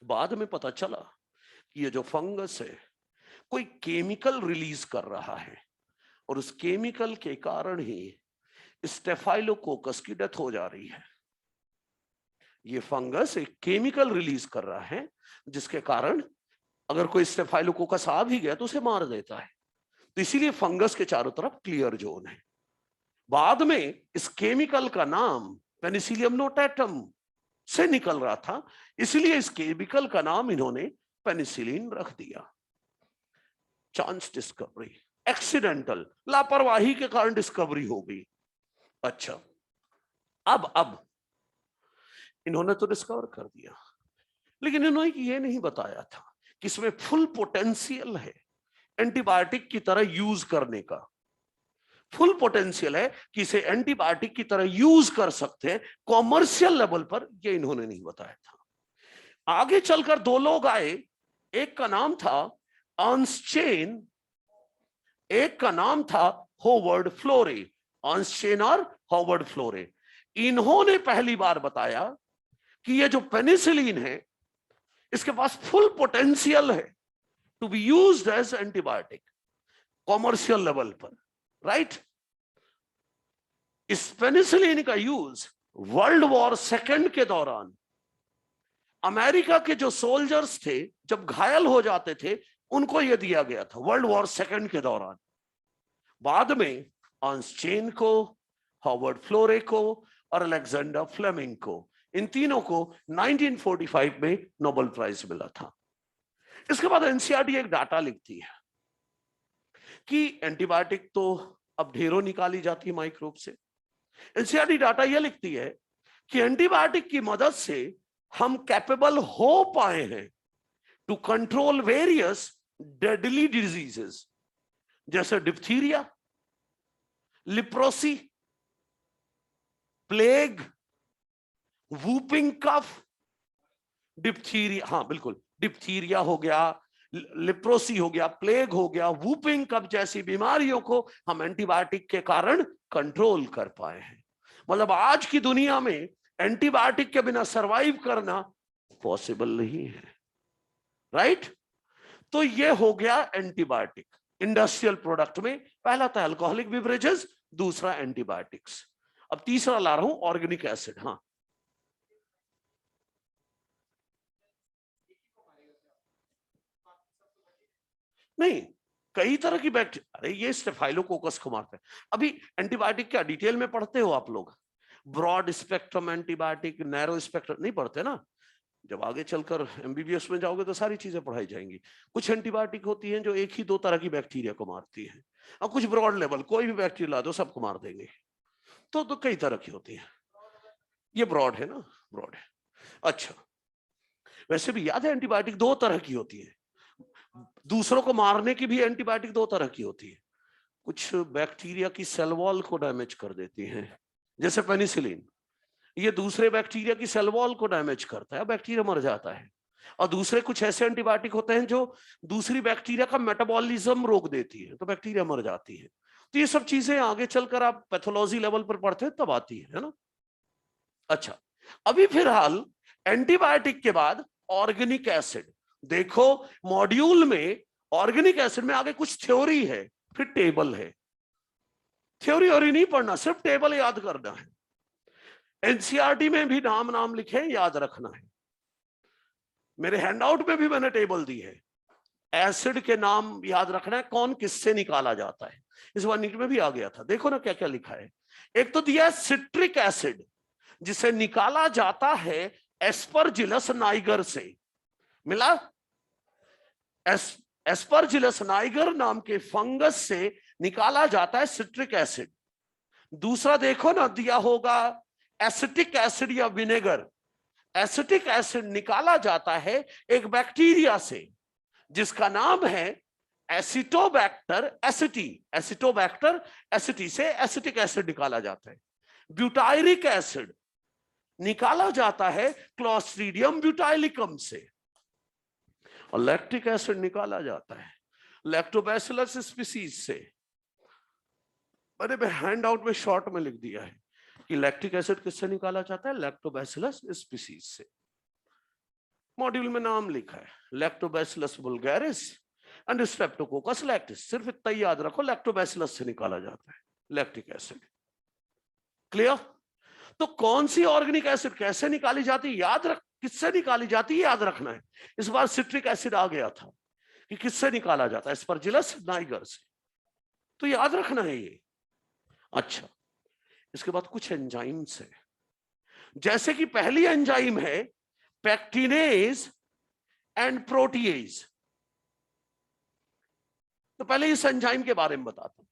बाद में पता चला कि ये जो फंगस है कोई केमिकल रिलीज कर रहा है और उस केमिकल के कारण ही स्टेफाइलोकोकस की डेथ हो जा रही है। ये फंगस एक केमिकल रिलीज कर रहा है जिसके कारण अगर कोई स्टेफाइलोकोकस आ भी गया तो उसे मार देता है। तो इसीलिए फंगस के चारों तरफ क्लियर जोन है। बाद में इस केमिकल का नाम पेनिसिलियम नोटेटम से निकल रहा था, इसलिए इस केमिकल का नाम इन्होंने पेनिसिलिन रख दिया। चांस डिस्कवरी, एक्सीडेंटल, लापरवाही के कारण डिस्कवरी हो गई। अच्छा, अब इन्होंने तो डिस्कवर कर दिया, लेकिन इन्होंने ये नहीं बताया था कि इसमें फुल पोटेंशियल है एंटीबायोटिक की तरह यूज करने का। फुल पोटेंशियल है कि इसे एंटीबायोटिक की तरह यूज कर सकते हैं कॉमर्शियल लेवल पर, ये इन्होंने नहीं बताया था। आगे चलकर दो लोग आए, एक का नाम था अर्नस्ट चेन, एक का नाम था होवर्ड फ्लोरे। अर्नस्ट चेन और होवर्ड फ्लोरे, इन्होंने पहली बार बताया कि ये जो पेनिसिलिन है इसके पास फुल पोटेंशियल है to be used as antibiotic commercial level पर, राइट। इस पेनिसिलिन का यूज वर्ल्ड वॉर सेकेंड के दौरान अमेरिका के जो सोल्जर्स थे जब घायल हो जाते थे उनको यह दिया गया था वर्ल्ड वॉर सेकेंड के दौरान। बाद में अर्नस्ट चेन को, हॉवर्ड फ्लोरे को और अलेक्जेंडर फ्लेमिंग को, इन तीनों को 1945 में नोबेल प्राइज मिला था। इसके बाद एनसीईआरटी एक डाटा लिखती है कि एंटीबायोटिक तो अब ढेरों निकाली जाती है माइक्रोब से। एनसीईआरटी डाटा यह लिखती है कि एंटीबायोटिक की मदद से हम कैपेबल हो पाए हैं to control various deadly diseases जैसे diphtheria, leprosy, plague, whooping cough, diphtheria, हाँ बिल्कुल, डिप्थीरिया हो गया, लिप्रोसी हो गया, प्लेग हो गया, वूपिंग कफ जैसी बीमारियों को हम एंटीबायोटिक के कारण कंट्रोल कर पाए हैं। मतलब आज की दुनिया में एंटीबायोटिक के बिना सरवाइव करना पॉसिबल नहीं है, राइट। तो ये हो गया एंटीबायोटिक। इंडस्ट्रियल प्रोडक्ट में पहला था अल्कोहलिक बिवरेजेस, दूसरा एंटीबायोटिक्स। अब तीसरा ला रहा हूं ऑर्गेनिक एसिड। हाँ, नहीं, कई तरह की बैक्टीरिया, अरे ये स्टेफाइलोकोकस को मारते हैं। अभी एंटीबायोटिक क्या डिटेल में पढ़ते हो आप लोग? Broad spectrum antibiotic, narrow spectrum नहीं पढ़ते ना। जब आगे चलकर एमबीबीएस में जाओगे तो सारी चीजें पढ़ाई जाएंगी। कुछ एंटीबायोटिक होती हैं जो एक ही दो तरह की बैक्टीरिया को मारती है, और कुछ ब्रॉड लेवल, कोई भी बैक्टीरिया ला दो सबको मार देंगे। तो कई तरह की होती है। ये ब्रॉड है ना, ब्रॉड है। अच्छा, वैसे भी याद है एंटीबायोटिक दो तरह की होती है, दूसरों को मारने की भी एंटीबायोटिक दो तरह की होती है। कुछ बैक्टीरिया की सेल वॉल को डैमेज कर देती हैं, जैसे पेनिसिलिन, ये दूसरे बैक्टीरिया की सेल वॉल को डैमेज करता है, बैक्टीरिया मर जाता है। और दूसरे कुछ ऐसे एंटीबायोटिक होते हैं जो दूसरी बैक्टीरिया का मेटाबॉलिज्म रोक देती है, तो बैक्टीरिया मर जाती है। तो ये सब चीजें आगे चलकर आप पैथोलॉजी लेवल पर पढ़ते हैं तब आती है ना। अच्छा, अभी फिलहाल एंटीबायोटिक के बाद ऑर्गेनिक एसिड। देखो मॉड्यूल में ऑर्गेनिक एसिड में आगे कुछ थ्योरी है, फिर टेबल है। थ्योरी और नहीं पढ़ना, सिर्फ टेबल याद करना है। एनसीईआरटी में भी नाम लिखे, याद रखना है। मेरे हैंडआउट में भी मैंने टेबल दी है। एसिड के नाम याद रखना है, कौन किससे निकाला जाता है। इस बार नीट में भी आ गया था, देखो ना क्या क्या लिखा है। एक तो दिया है सिट्रिक एसिड, जिसे निकाला जाता है एस्परजिलस नाइगर से। मिला? एस्परजिलस नाइगर नाम के फंगस से निकाला जाता है सिट्रिक एसिड। दूसरा देखो ना, दिया होगा एसिटिक एसिड या विनेगर। एसिटिक एसिड निकाला जाता है एक बैक्टीरिया से जिसका नाम है एसिटोबैक्टर एसिटी। एसिटोबैक्टर एसिटी से एसिटिक एसिड निकाला जाता है। ब्यूटायरिक एसिड निकाला जाता है क्लोस्ट्रीडियम ब्यूटाइलिकम से। और लैक्टिक एसिड निकाला जाता है लैक्टोबैसिलस स्पीसीज से। मैंने हैंड आउट में शॉर्ट में लिख दिया है कि लैक्टिक एसिड किससे निकाला जाता है, लैक्टोबैसिलस स्पीसीज से। मॉड्यूल में नाम लिखा है लैक्टोबैसिलस वुल्गैरिस एंड स्ट्रेप्टोकोकस लैक्टिस। सिर्फ इतना ही याद रखो, लैक्टोबैसिलस से निकाला जाता है लैक्टिक एसिड। क्लियर? तो कौन सी ऑर्गेनिक एसिड कैसे निकाली जाती है याद रख, किससे निकाली जाती है याद रखना है। इस बार सिट्रिक एसिड आ गया था कि किससे निकाला जाता है, एस्परजिलस नाइगर से, तो याद रखना है ये। अच्छा, इसके बाद कुछ एंजाइम्स है, जैसे कि पहली एंजाइम है पेक्टिनेज एंड प्रोटीएज। तो पहले इस एंजाइम के बारे में बताता हूं।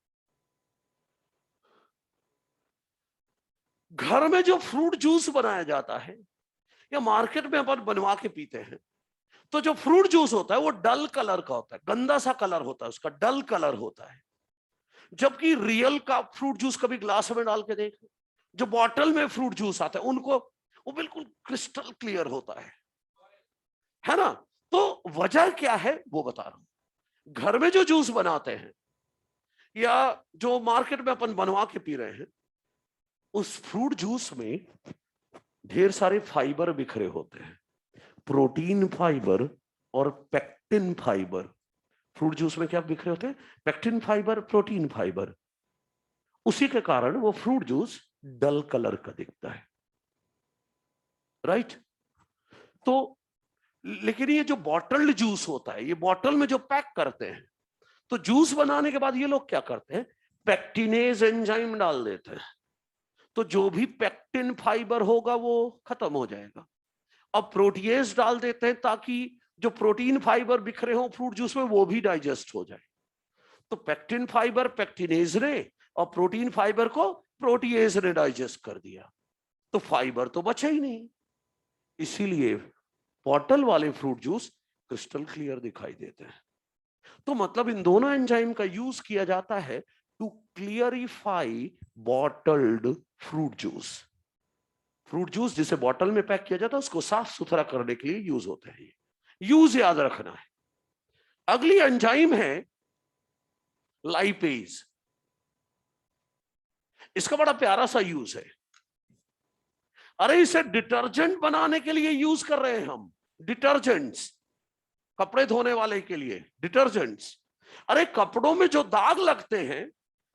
घर में जो फ्रूट जूस बनाया जाता है या मार्केट में अपन बनवा के पीते हैं, तो जो फ्रूट जूस होता है वो डल कलर का होता है, गंदा सा कलर होता है उसका, डल कलर होता है। जबकि रियल का फ्रूट जूस कभी ग्लास में डाल के देख, जो बॉटल में फ्रूट जूस आता है उनको वो बिल्कुल क्रिस्टल क्लियर होता है ना। तो वजह क्या है वो बता रहा हूं। घर में जो जूस बनाते हैं या जो मार्केट में अपन बनवा के पी रहे हैं, उस फ्रूट जूस में ढेर सारे फाइबर बिखरे होते हैं, प्रोटीन फाइबर और पेक्टिन फाइबर। फ्रूट जूस में क्या बिखरे होते हैं, पेक्टिन फाइबर, प्रोटीन फाइबर। उसी के कारण वो फ्रूट जूस डल कलर का दिखता है, राइट। तो लेकिन ये जो बॉटल्ड जूस होता है, ये बॉटल में जो पैक करते हैं, तो जूस बनाने के बाद ये लोग क्या करते हैं, पेक्टिनेज एंजाइम डाल देते हैं। तो जो भी पेक्टिन फाइबर होगा वो खत्म हो जाएगा। अब प्रोटीएज डाल देते हैं ताकि जो प्रोटीन फाइबर बिखरे हो फ्रूट जूस में वो भी डाइजेस्ट हो जाए। तो पेक्टिन फाइबर पेक्टिनेज ने और प्रोटीन फाइबर को प्रोटीएज ने डाइजेस्ट कर दिया, तो फाइबर तो बचा ही नहीं। इसीलिए बॉटल वाले फ्रूट जूस क्रिस्टल क्लियर दिखाई देते हैं। तो मतलब इन दोनों एंजाइम का यूज किया जाता है to clarify bottled fruit juice. Fruit juice जिसे बॉटल में पैक किया जाता है उसको साफ सुथरा करने के लिए यूज होते हैं। यूज याद रखना है। अगली एंजाइम है लाइपेज। इसका बड़ा प्यारा सा यूज है। अरे इसे डिटर्जेंट बनाने के लिए यूज कर रहे हैं हम, डिटर्जेंट्स, कपड़े धोने वाले के लिए डिटर्जेंट्स। अरे कपड़ों में जो दाग लगते हैं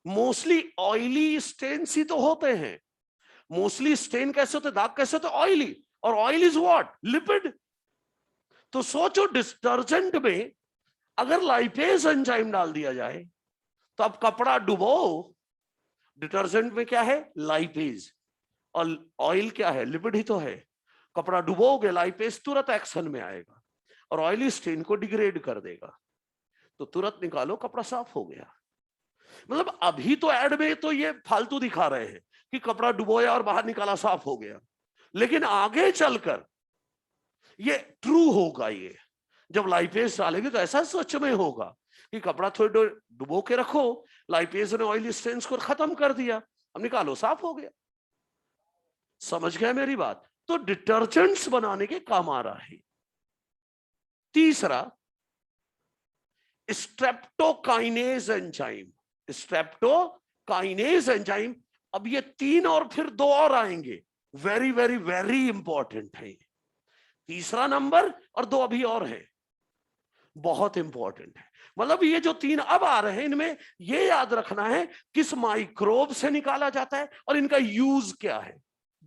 मोस्टली ऑयली स्टेन्स ही तो होते हैं। मोस्टली स्टेन कैसे होते, दाग कैसे होते, ऑयली। और ऑयल इज व्हाट, लिपिड। तो सोचो डिटर्जेंट में अगर लाइपेज एंजाइम डाल दिया जाए तो अब कपड़ा डुबो, डिटर्जेंट में क्या है, लाइपेज, और ऑयल क्या है, लिपिड ही तो है। कपड़ा डुबोगे लाइपेज तुरंत एक्शन में आएगा और ऑयली स्टेन को डिग्रेड कर देगा, तो तुरंत निकालो, कपड़ा साफ हो गया। मतलब अभी तो ऐड में तो ये फालतू दिखा रहे हैं कि कपड़ा डुबोया और बाहर निकाला साफ हो गया, लेकिन आगे चलकर ये ट्रू होगा। ये जब लाइपेज डालेंगे तो ऐसा सच में होगा कि कपड़ा थोड़ी डुबो के रखो, लाइपेज ने ऑयली स्टेन्स को खत्म कर दिया, अब निकालो साफ हो गया। समझ गए मेरी बात? तो डिटर्जेंट्स बनाने के काम आ रहा है। तीसरा स्ट्रेप्टोकाइनेज एंजाइम। स्ट्रेप्टोकाइनेज एंजाइम, अब ये तीन और फिर दो और आएंगे, वेरी वेरी वेरी इंपॉर्टेंट है। तीसरा नंबर और दो अभी और है, बहुत इंपॉर्टेंट है। मतलब ये जो तीन अब आ रहे हैं इनमें ये याद रखना है किस माइक्रोब से निकाला जाता है और इनका यूज क्या है,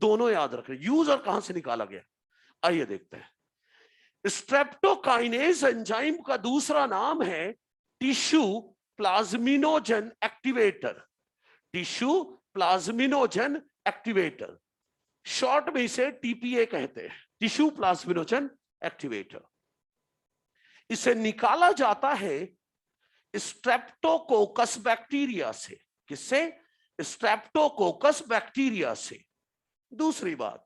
दोनों याद रखना, यूज और कहां से निकाला गया। आइए देखते हैं। स्ट्रेप्टोकाइनेज एंजाइम का दूसरा नाम है tissue plasminogen activator. Tissue plasminogen activator, short में इसे टीपीए कहते हैं, टिश्यू प्लाज्मिनोजन एक्टिवेटर। इसे निकाला जाता है स्ट्रेप्टोकोकस बैक्टीरिया से। किससे? स्ट्रेप्टोकोकस बैक्टीरिया से। दूसरी बात,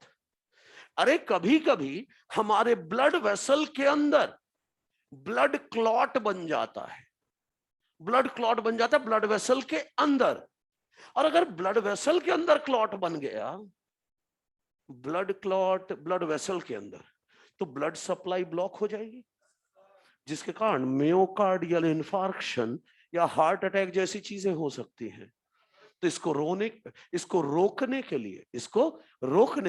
अरे कभी कभी हमारे ब्लड वेसल के अंदर ब्लड क्लॉट बन जाता है। ब्लड क्लॉट बन जाता है ब्लड वेसल के अंदर। और अगर ब्लड वेसल के अंदर क्लॉट बन गया, ब्लड क्लॉट ब्लड वेसल के अंदर, तो ब्लड सप्लाई ब्लॉक हो जाएगी, जिसके कारण मियोकार्डियल इन्फार्क्शन या हार्ट अटैक जैसी चीजें हो सकती हैं। तो इसको रोकने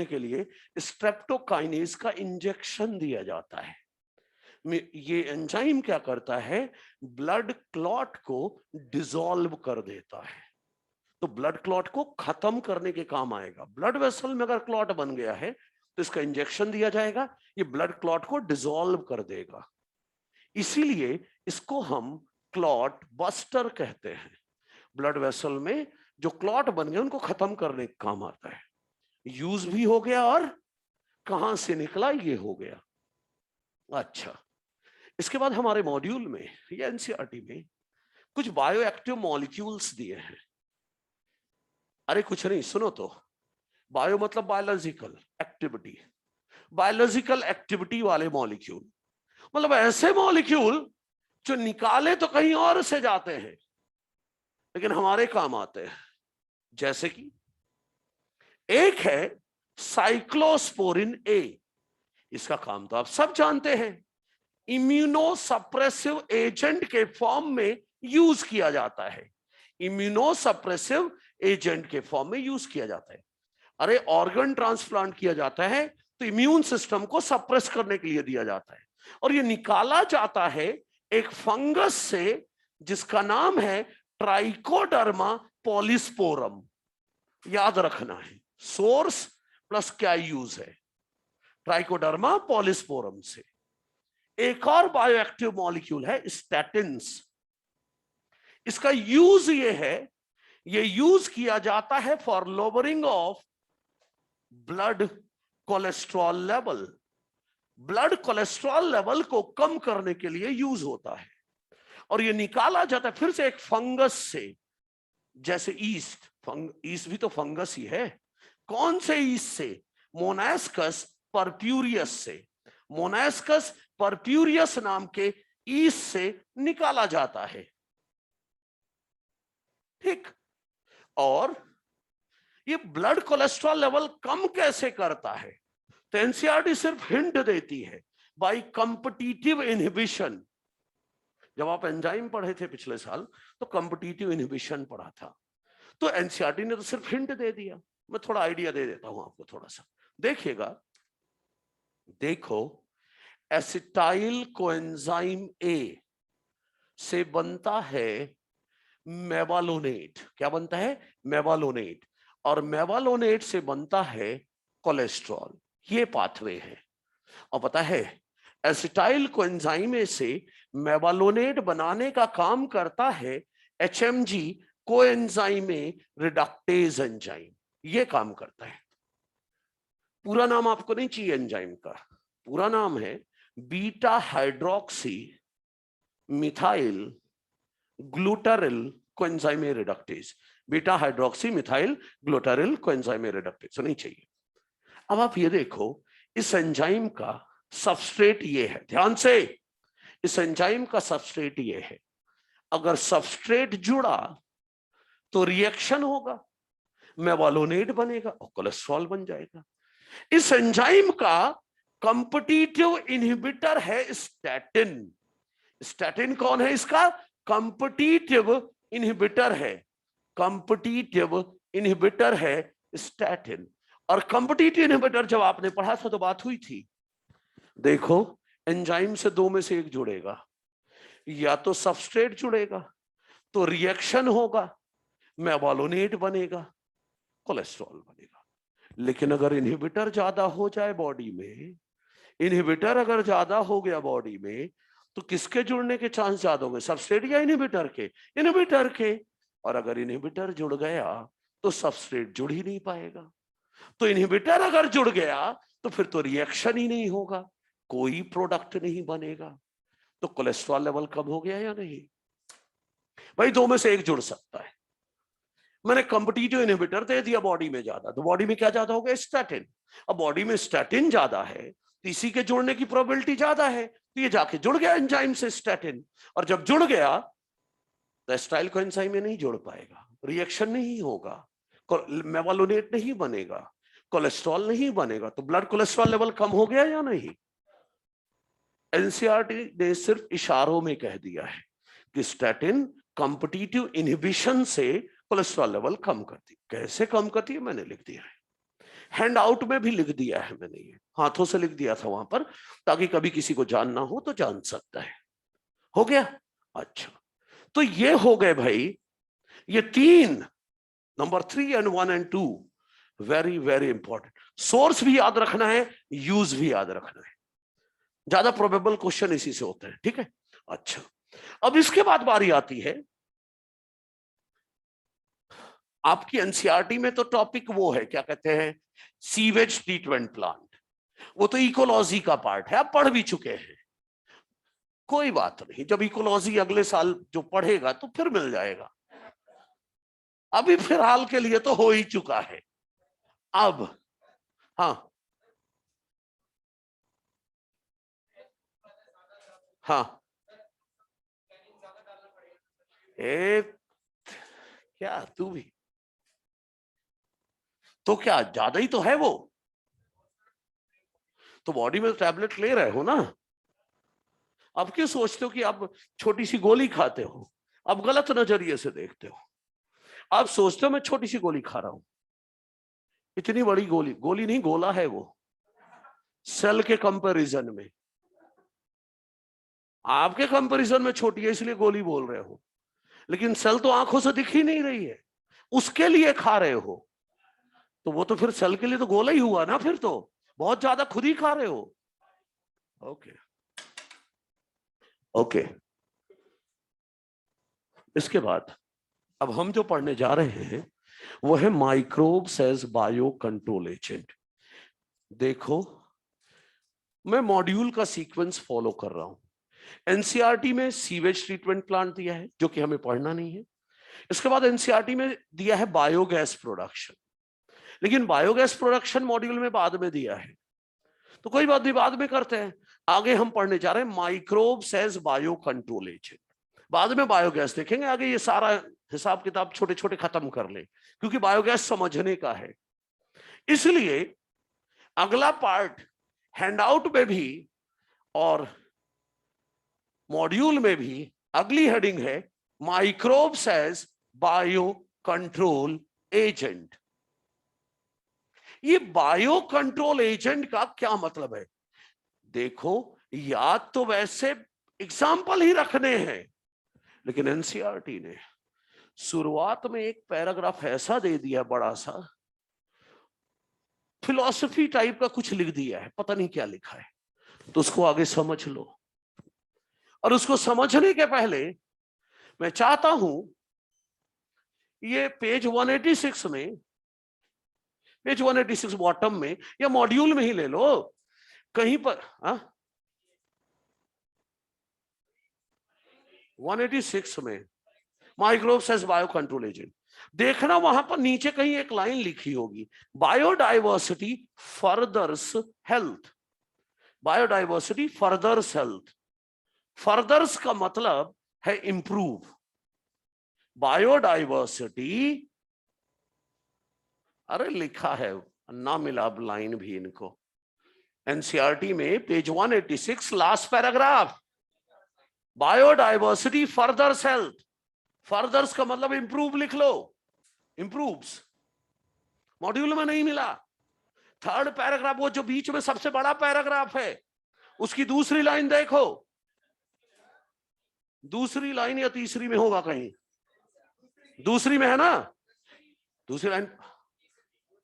के लिए स्ट्रेप्टोकाइनेज का इंजेक्शन दिया जाता है। ये एंजाइम क्या करता है? ब्लड क्लॉट को डिसॉल्व कर देता है। तो ब्लड क्लॉट को खत्म करने के काम आएगा। ब्लड वेसल में अगर क्लॉट बन गया है तो इसका इंजेक्शन दिया जाएगा, ये ब्लड क्लॉट को डिसॉल्व कर देगा। इसीलिए इसको हम क्लॉट बस्टर कहते हैं। ब्लड वेसल में जो क्लॉट बन गए उनको खत्म करने का काम आता है। यूज भी हो गया और कहां से निकला ये हो गया। अच्छा, इसके बाद हमारे मॉड्यूल में या एनसीईआरटी में कुछ बायो एक्टिव मॉलिक्यूल्स दिए हैं। अरे कुछ नहीं, सुनो तो। बायो मतलब बायोलॉजिकल एक्टिविटी। बायोलॉजिकल एक्टिविटी वाले मॉलिक्यूल मतलब ऐसे मॉलिक्यूल जो निकाले तो कहीं और से जाते हैं लेकिन हमारे काम आते हैं। जैसे कि एक है साइक्लोस्पोरिन ए। इसका काम तो आप सब जानते हैं, इम्यूनोसप्रेसिव एजेंट के फॉर्म में यूज किया जाता है। इम्यूनोसप्रेसिव एजेंट के फॉर्म में यूज किया जाता है। अरे ऑर्गन ट्रांसप्लांट किया जाता है तो इम्यून सिस्टम को सप्रेस करने के लिए दिया जाता है। और ये निकाला जाता है एक फंगस से जिसका नाम है ट्राइकोडर्मा पॉलिस्पोरम। याद रखना है, सोर्स प्लस क्या यूज है, ट्राइकोडर्मा पॉलिस्पोरम से। एक और बायोएक्टिव मॉलिक्यूल है स्टैटिन्स। इसका यूज ये है, ये यूज किया जाता है for lowering of blood cholesterol level. Blood cholesterol level को कम करने के लिए यूज होता है। और ये निकाला जाता है फिर से एक फंगस से, जैसे ईस्ट। ईस्ट भी तो फंगस ही है। कौन से ईस्ट से? मोनास्कस परप्यूरियस से। मोनास्कस परप्यूरियस नाम के ईस्ट से निकाला जाता है। ठीक। और ये ब्लड कोलेस्ट्रॉल लेवल कम कैसे करता है? तो एनसीईआरटी सिर्फ हिंट देती है, बाय कॉम्पिटिटिव इनहिबिशन। जब आप एंजाइम पढ़े थे पिछले साल तो कॉम्पिटिटिव इनहिबिशन पढ़ा था। तो एनसीईआरटी ने तो सिर्फ हिंट दे दिया। मैं थोड़ा आइडिया दे देता हूं आपको, थोड़ा सा देखिएगा। देखो, एसिटाइल कोएंजाइम ए से बनता है मेवालोनेट। क्या बनता है? मेवालोनेट। और मेवालोनेट से बनता है कोलेस्ट्रॉल। ये पाथवे है। और पता है एसिटाइल कोएंजाइम से मेवालोनेट बनाने का काम करता है HMG कोएंजाइम रिडक्टेज एंजाइम। ये काम करता है। पूरा नाम आपको नहीं चाहिए एंजाइम का, पूरा नाम है beta hydroxy methyl glutaryl coenzyme reductase. Beta hydroxy methyl glutaryl coenzyme reductase नहीं चाहिए। अब आप ये देखो, इस एंजाइम का सबस्ट्रेट ये है। ध्यान से, इस एंजाइम का सबस्ट्रेट ये है। अगर सबस्ट्रेट जुड़ा तो रिएक्शन होगा, मेवालोनेट बनेगा और कोलेस्ट्रॉल बन जाएगा। इस एंजाइम का कॉम्पिटिटिव इनहिबिटर है स्टैटिन। स्टैटिन कौन है? इसका कॉम्पिटिटिव इनहिबिटर है। कॉम्पिटिटिव इनहिबिटर है स्टैटिन। और कॉम्पिटिटिव इनहिबिटर जब आपने पढ़ा था तो बात हुई थी। देखो, एंजाइम से दो में से एक जुड़ेगा, या तो सबस्ट्रेट जुड़ेगा तो रिएक्शन होगा, मेवालोनेट बनेगा, कोलेस्ट्रॉल बनेगा। लेकिन अगर इनहिबिटर ज्यादा हो जाए बॉडी में, इनहिबिटर अगर ज्यादा हो गया बॉडी में, तो किसके जुड़ने के चांस ज्यादा होंगे? सबस्ट्रेट या इनहिबिटर के? इनहिबिटर के। और अगर इनहिबिटर जुड़ गया तो सबस्ट्रेट जुड़ ही नहीं पाएगा। तो इनहिबिटर अगर जुड़ गया तो फिर तो रिएक्शन ही नहीं होगा, कोई प्रोडक्ट नहीं बनेगा। तो कोलेस्ट्रॉल लेवल कम हो गया या नहीं? भाई दो में से एक जुड़ सकता है। मैंने कॉम्पिटिटिव इनहिबिटर दे दिया बॉडी में ज्यादा, तो बॉडी में क्या ज्यादा हो गया? स्टैटिन। अब बॉडी में स्टैटिन ज्यादा है तो इसी के जुड़ने की प्रोबेबिलिटी ज्यादा है, तो ये जाके जुड़ गया एंजाइम से स्टैटिन, और जब जुड़ गया तो एस्टाइल कोएंजाइम में नहीं जुड़ पाएगा, रिएक्शन नहीं होगा, मेवालोनेट नहीं बनेगा, कोलेस्ट्रॉल नहीं बनेगा, तो ब्लड कोलेस्ट्रॉल लेवल कम हो गया या नहीं? एनसीईआरटी ने सिर्फ इशारों में कह दिया है कि स्टैटिन कॉम्पिटिटिव इनहिबिशन से कोलेस्ट्रॉल लेवल कम करती। कैसे कम करती है मैंने लिख दिया है, हैंड आउट में भी लिख दिया है मैंने, ये हाथों से लिख दिया था वहां पर, ताकि कभी किसी को जानना हो तो जान सकता है। हो गया? अच्छा, तो ये हो गए भाई ये तीन, number 3 and 1 and 2, very very important. Source भी याद रखना है, यूज भी याद रखना है, ज्यादा प्रोबेबल क्वेश्चन इसी से होते हैं, ठीक है? अच्छा, अब इसके बाद बारी आती है आपकी एनसीईआरटी में, तो टॉपिक वो है, क्या कहते हैं, सीवेज ट्रीटमेंट प्लांट। वो तो इकोलॉजी का पार्ट है, आप पढ़ भी चुके हैं, कोई बात नहीं, जब इकोलॉजी अगले साल जो पढ़ेगा तो फिर मिल जाएगा, अभी फिलहाल के लिए तो हो ही चुका है। अब हाँ हाँ, क्या तू भी तो, क्या ज्यादा ही तो है वो, तो बॉडी में टैबलेट ले रहे हो ना, अब क्यों सोचते हो कि आप छोटी सी गोली खाते हो? अब गलत नजरिए से देखते हो, आप सोचते हो मैं छोटी सी गोली खा रहा हूं, इतनी बड़ी गोली, गोली नहीं गोला है वो, सेल के कंपैरिजन में, आपके कंपैरिजन में छोटी है इसलिए गोली बोल रहे हो, लेकिन सेल तो आंखों से दिख ही नहीं रही है, उसके लिए खा रहे हो, तो वो तो फिर सेल के लिए तो गोला ही हुआ ना, फिर तो बहुत ज्यादा खुद ही खा रहे हो। ओके ओके, इसके बाद अब हम जो पढ़ने जा रहे हैं वो है microbes as bio control agent. देखो, मैं मॉड्यूल का सीक्वेंस फॉलो कर रहा हूं। एनसीईआरटी में सीवेज ट्रीटमेंट प्लांट दिया है जो कि हमें पढ़ना नहीं है, इसके बाद एनसीईआरटी में दिया है बायोगैस प्रोडक्शन, लेकिन बायोगैस प्रोडक्शन मॉड्यूल में बाद में दिया है, तो कोई बात नहीं, बाद में करते हैं। आगे हम पढ़ने जा रहे हैं microbes as bio control agent, बाद में बायोगैस देखेंगे, आगे ये सारा हिसाब किताब छोटे छोटे खत्म कर ले, क्योंकि बायोगैस समझने का है। इसलिए अगला पार्ट हैंडआउट में भी और मॉड्यूल में भी अगली हेडिंग है microbes as bio control agent. ये बायो कंट्रोल एजेंट का क्या मतलब है? देखो, याद तो वैसे एग्जाम्पल ही रखने हैं, लेकिन एनसीईआरटी ने शुरुआत में एक पैराग्राफ ऐसा दे दिया बड़ा सा, फिलॉसफी टाइप का कुछ लिख दिया है, पता नहीं क्या लिखा है, तो उसको आगे समझ लो। और उसको समझने के पहले मैं चाहता हूं ये पेज 186 में, पेज 186 बॉटम में या मॉड्यूल में ही ले लो कहीं पर, 186 में microbes as bio control agent, देखना वहां पर नीचे कहीं एक लाइन लिखी होगी, biodiversity furthers health. Biodiversity furthers health, furthers का मतलब है इंप्रूव, बायोडाइवर्सिटी, अरे लिखा है ना, मिला अब लाइन भी इनको, एनसीईआरटी में page 186 last paragraph, biodiversity furthers health, furthers का मतलब इंप्रूव लिख लो, इंप्रूव्स, मॉड्यूल में नहीं मिला। थर्ड पैराग्राफ, वो जो बीच में सबसे बड़ा पैराग्राफ है, उसकी दूसरी लाइन देखो, दूसरी लाइन या तीसरी में होगा कहीं, दूसरी में है ना, दूसरी लाइन,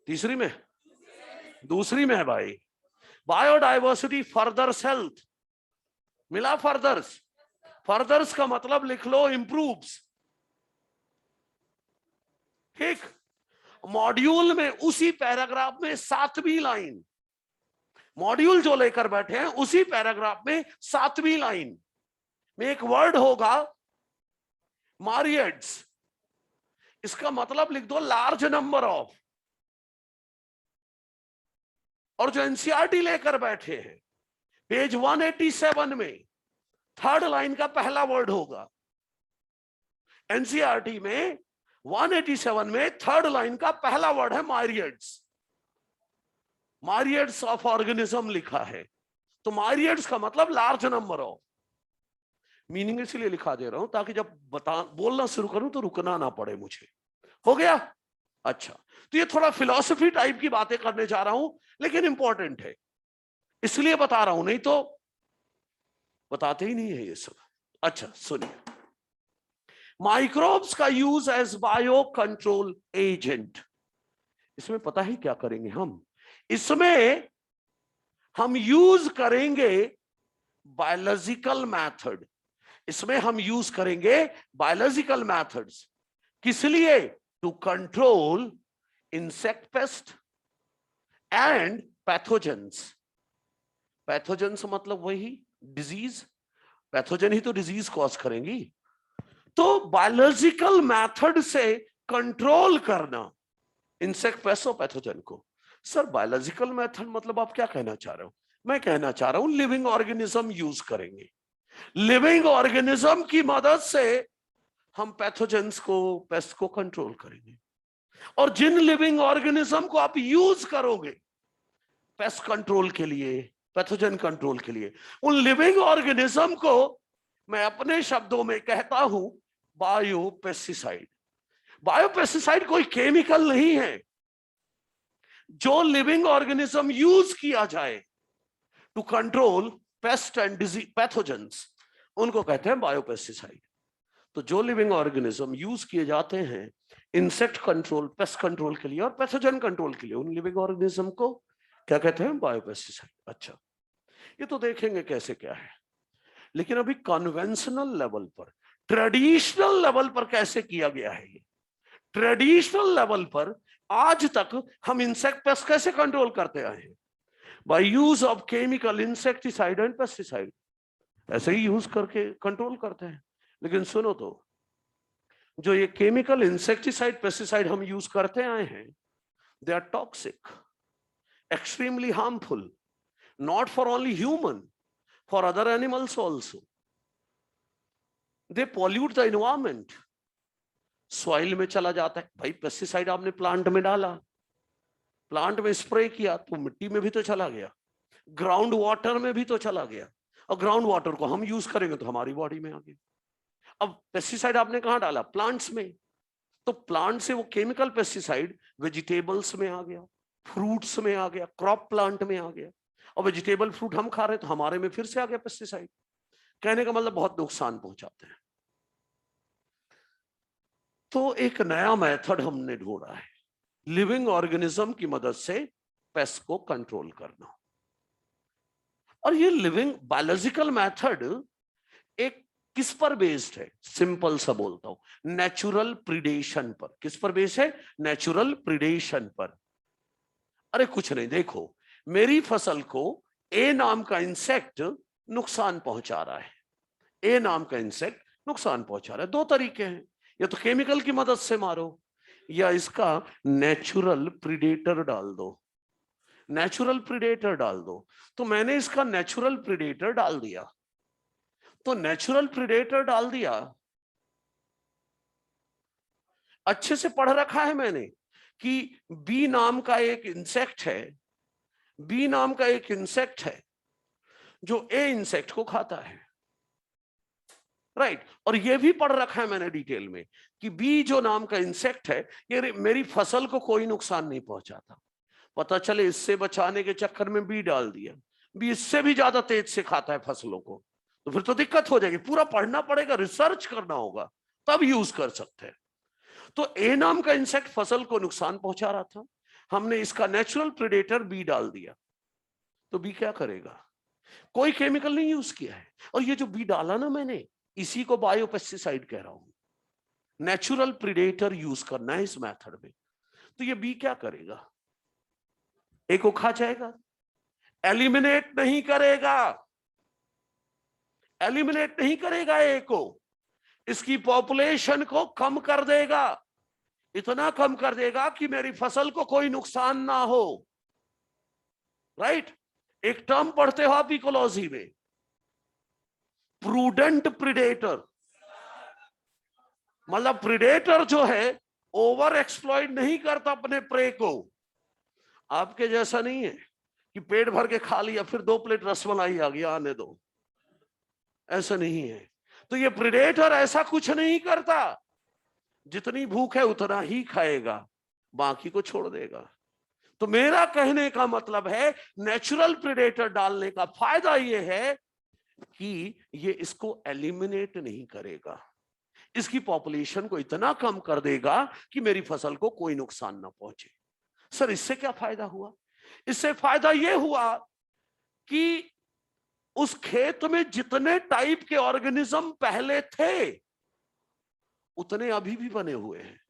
तीसरी में, दूसरी में है भाई, बायोडाइवर्सिटी फर्दर्स हेल्थ, मिला फर्दर्स, फर्दर्स का मतलब लिख लो इंप्रूव्स, ठीक। मॉड्यूल में उसी पैराग्राफ में 7वीं लाइन, मॉड्यूल जो लेकर बैठे हैं उसी पैराग्राफ में 7वीं लाइन, में एक वर्ड होगा मारियड्स, इसका मतलब लिख दो लार्ज नंबर ऑफ। और जो एनसीईआरटी लेकर बैठे हैं, पेज 187 में थर्ड लाइन का पहला वर्ड होगा। एनसीईआरटी में 187 में थर्ड लाइन का पहला वर्ड है मारियड्स। मारियड्स ऑफ ऑर्गेनिज्म लिखा है, तो मारियड्स का मतलब लार्ज नंबर ऑफ। मीनिंग इसलिए लिखा दे रहा हूं ताकि जब बोलना शुरू करूं तो रुकना ना पड़े मुझे। हो गया? अच्छा, तो ये थोड़ा फिलॉसफी टाइप की बातें करने जा रहा हूं, लेकिन इंपॉर्टेंट है इसलिए बता रहा हूं, नहीं तो बताते ही नहीं है ये सब। अच्छा सुनिए, माइक्रोब्स का use as bio control agent. इसमें पता ही क्या करेंगे हम? इसमें हम यूज करेंगे बायोलॉजिकल मेथड। इसमें हम यूज करेंगे बायोलॉजिकल मेथड्स। किस लिए? To control insect pest and pathogens. Pathogens मतलब वही डिजीज, पैथोजन ही तो डिजीज कॉज करेंगी। तो बायोलॉजिकल मेथड से कंट्रोल करना इंसेक्ट पेस्ट और पैथोजन को। सर बायोलॉजिकल मेथड मतलब आप क्या कहना चाह रहे हो? मैं कहना चाह रहा हूं लिविंग ऑर्गेनिज्म यूज करेंगे। लिविंग ऑर्गेनिज्म की मदद से हम पैथोजेंस को, पेस्ट को कंट्रोल करेंगे। और जिन लिविंग ऑर्गेनिज्म को आप यूज करोगे पेस्ट कंट्रोल के लिए, पैथोजन कंट्रोल के लिए, उन लिविंग ऑर्गेनिज्म को मैं अपने शब्दों में कहता हूं बायोपेस्टिसाइड। बायोपेस्टिसाइड कोई केमिकल नहीं है। जो लिविंग ऑर्गेनिज्म यूज किया जाए to control pest and disease pathogens, उनको कहते हैं बायोपेस्टिसाइड। तो जो लिविंग ऑर्गेनिज्म यूज किए जाते हैं इंसेक्ट कंट्रोल, पेस्ट कंट्रोल के लिए और पैथोजन कंट्रोल के लिए, उन लिविंग ऑर्गेनिज्म को क्या कहते हैं? बायोपेस्टिसाइड। अच्छा, ये तो देखेंगे कैसे क्या है, लेकिन अभी कन्वेंशनल लेवल पर, ट्रेडिशनल लेवल पर कैसे किया गया है ये। ट्रेडिशनल लेवल पर आज तक हम इंसेक्ट पेस्ट कैसे कंट्रोल करते आए हैं? By use of chemical insecticide and pesticide, ऐसे ही यूज करके कंट्रोल करते हैं। लेकिन सुनो तो, जो ये केमिकल इंसेक्टिसाइड पेस्टिसाइड हम यूज करते आए हैं, they are toxic, extremely harmful, not for only human, for other animals also. They pollute the environment. Soil में चला जाता है, भाई पेस्टिसाइड आपने प्लांट में डाला, प्लांट में स्प्रे किया तो मिट्टी में भी तो चला गया, ग्राउंड वाटर में भी तो चला गया, और ग्राउंड वाटर को हम यूज करेंगे तो हमारी बॉडी में आ गया। अब पेस्टिसाइड आपने कहां डाला? प्लांट्स में, तो प्लांट से वो केमिकल पेस्टिसाइड वेजिटेबल्स में आ गया, फ्रूट्स में आ गया, क्रॉप प्लांट में आ गया, और वेजिटेबल फ्रूट हम खा रहे तो हमारे में फिर से आ गया पेस्टिसाइड। कहने का मतलब बहुत नुकसान पहुंचाते हैं। तो एक नया मेथड हमने ढूंढा है लिविंग ऑर्गेनिज्म की मदद से पेस्ट को कंट्रोल करना। और ये लिविंग बायोलॉजिकल मेथड एक किस पर बेस्ड है? सिंपल सा बोलता हूं, नेचुरल प्रिडेशन पर। किस पर बेस्ड है? नेचुरल प्रिडेशन पर। अरे कुछ नहीं, देखो मेरी फसल को ए नाम का इंसेक्ट नुकसान पहुंचा रहा है। ए नाम का इंसेक्ट नुकसान पहुंचा रहा है। दो तरीके हैं, या तो केमिकल की मदद से मारो, या इसका नेचुरल प्रिडेटर डाल दो। नेचुरल प्रिडेटर डाल दो। तो मैंने इसका नेचुरल प्रिडेटर डाल दिया। तो नेचुरल प्रिडेटर डाल दिया, अच्छे से पढ़ रखा है मैंने कि बी नाम का एक इंसेक्ट है, बी नाम का एक इंसेक्ट है जो ए इंसेक्ट को खाता है, राइट। और यह भी पढ़ रखा है मैंने डिटेल में कि बी जो नाम का इंसेक्ट है ये मेरी फसल को कोई नुकसान नहीं पहुंचाता। पता चले इससे बचाने के चक्कर में बी डाल दिया, बी इससे भी ज्यादा तेज से खाता है फसलों को, तो फिर तो दिक्कत हो जाएगी। पूरा पढ़ना पड़ेगा, रिसर्च करना होगा, तब यूज कर सकते हैं। तो ए नाम का इंसेक्ट फसल को नुकसान पहुंचा रहा था, हमने इसका नेचुरल प्रेडेटर बी डाल दिया। तो बी क्या करेगा? कोई केमिकल नहीं यूज किया है, और ये जो बी डाला ना मैंने, इसी को बायोपेस्टिसाइड कह रहा हूं। नेचुरल प्रेडेटर यूज करना है इस मेथड में। तो ये बी क्या करेगा? ए को खा जाएगा, एलिमिनेट नहीं करेगा। एलिमिनेट नहीं करेगा ए को, इसकी पॉपुलेशन को कम कर देगा, इतना कम कर देगा कि मेरी फसल को कोई नुकसान ना हो। राइट? एक टर्म पढ़ते हो आप इकोलॉजी में, प्रूडेंट प्रिडेटर। मतलब प्रिडेटर जो है ओवर एक्सप्लॉइट नहीं करता अपने प्रे को। आपके जैसा नहीं है कि पेट भर के खा लिया फिर 2 प्लेट रसमलाई आ गया, आने दो, ऐसा नहीं है। तो ये प्रिडेटर ऐसा कुछ नहीं करता, जितनी भूख है उतना ही खाएगा, बाकी को छोड़ देगा। तो मेरा कहने का मतलब है नेचुरल प्रिडेटर डालने का फायदा यह है कि ये इसको एलिमिनेट नहीं करेगा, इसकी पॉपुलेशन को इतना कम कर देगा कि मेरी फसल को कोई नुकसान ना पहुंचे। सर इससे क्या फायदा हुआ? इससे फायदा यह हुआ कि उस खेत में जितने टाइप के ऑर्गेनिज्म पहले थे उतने अभी भी बने हुए हैं,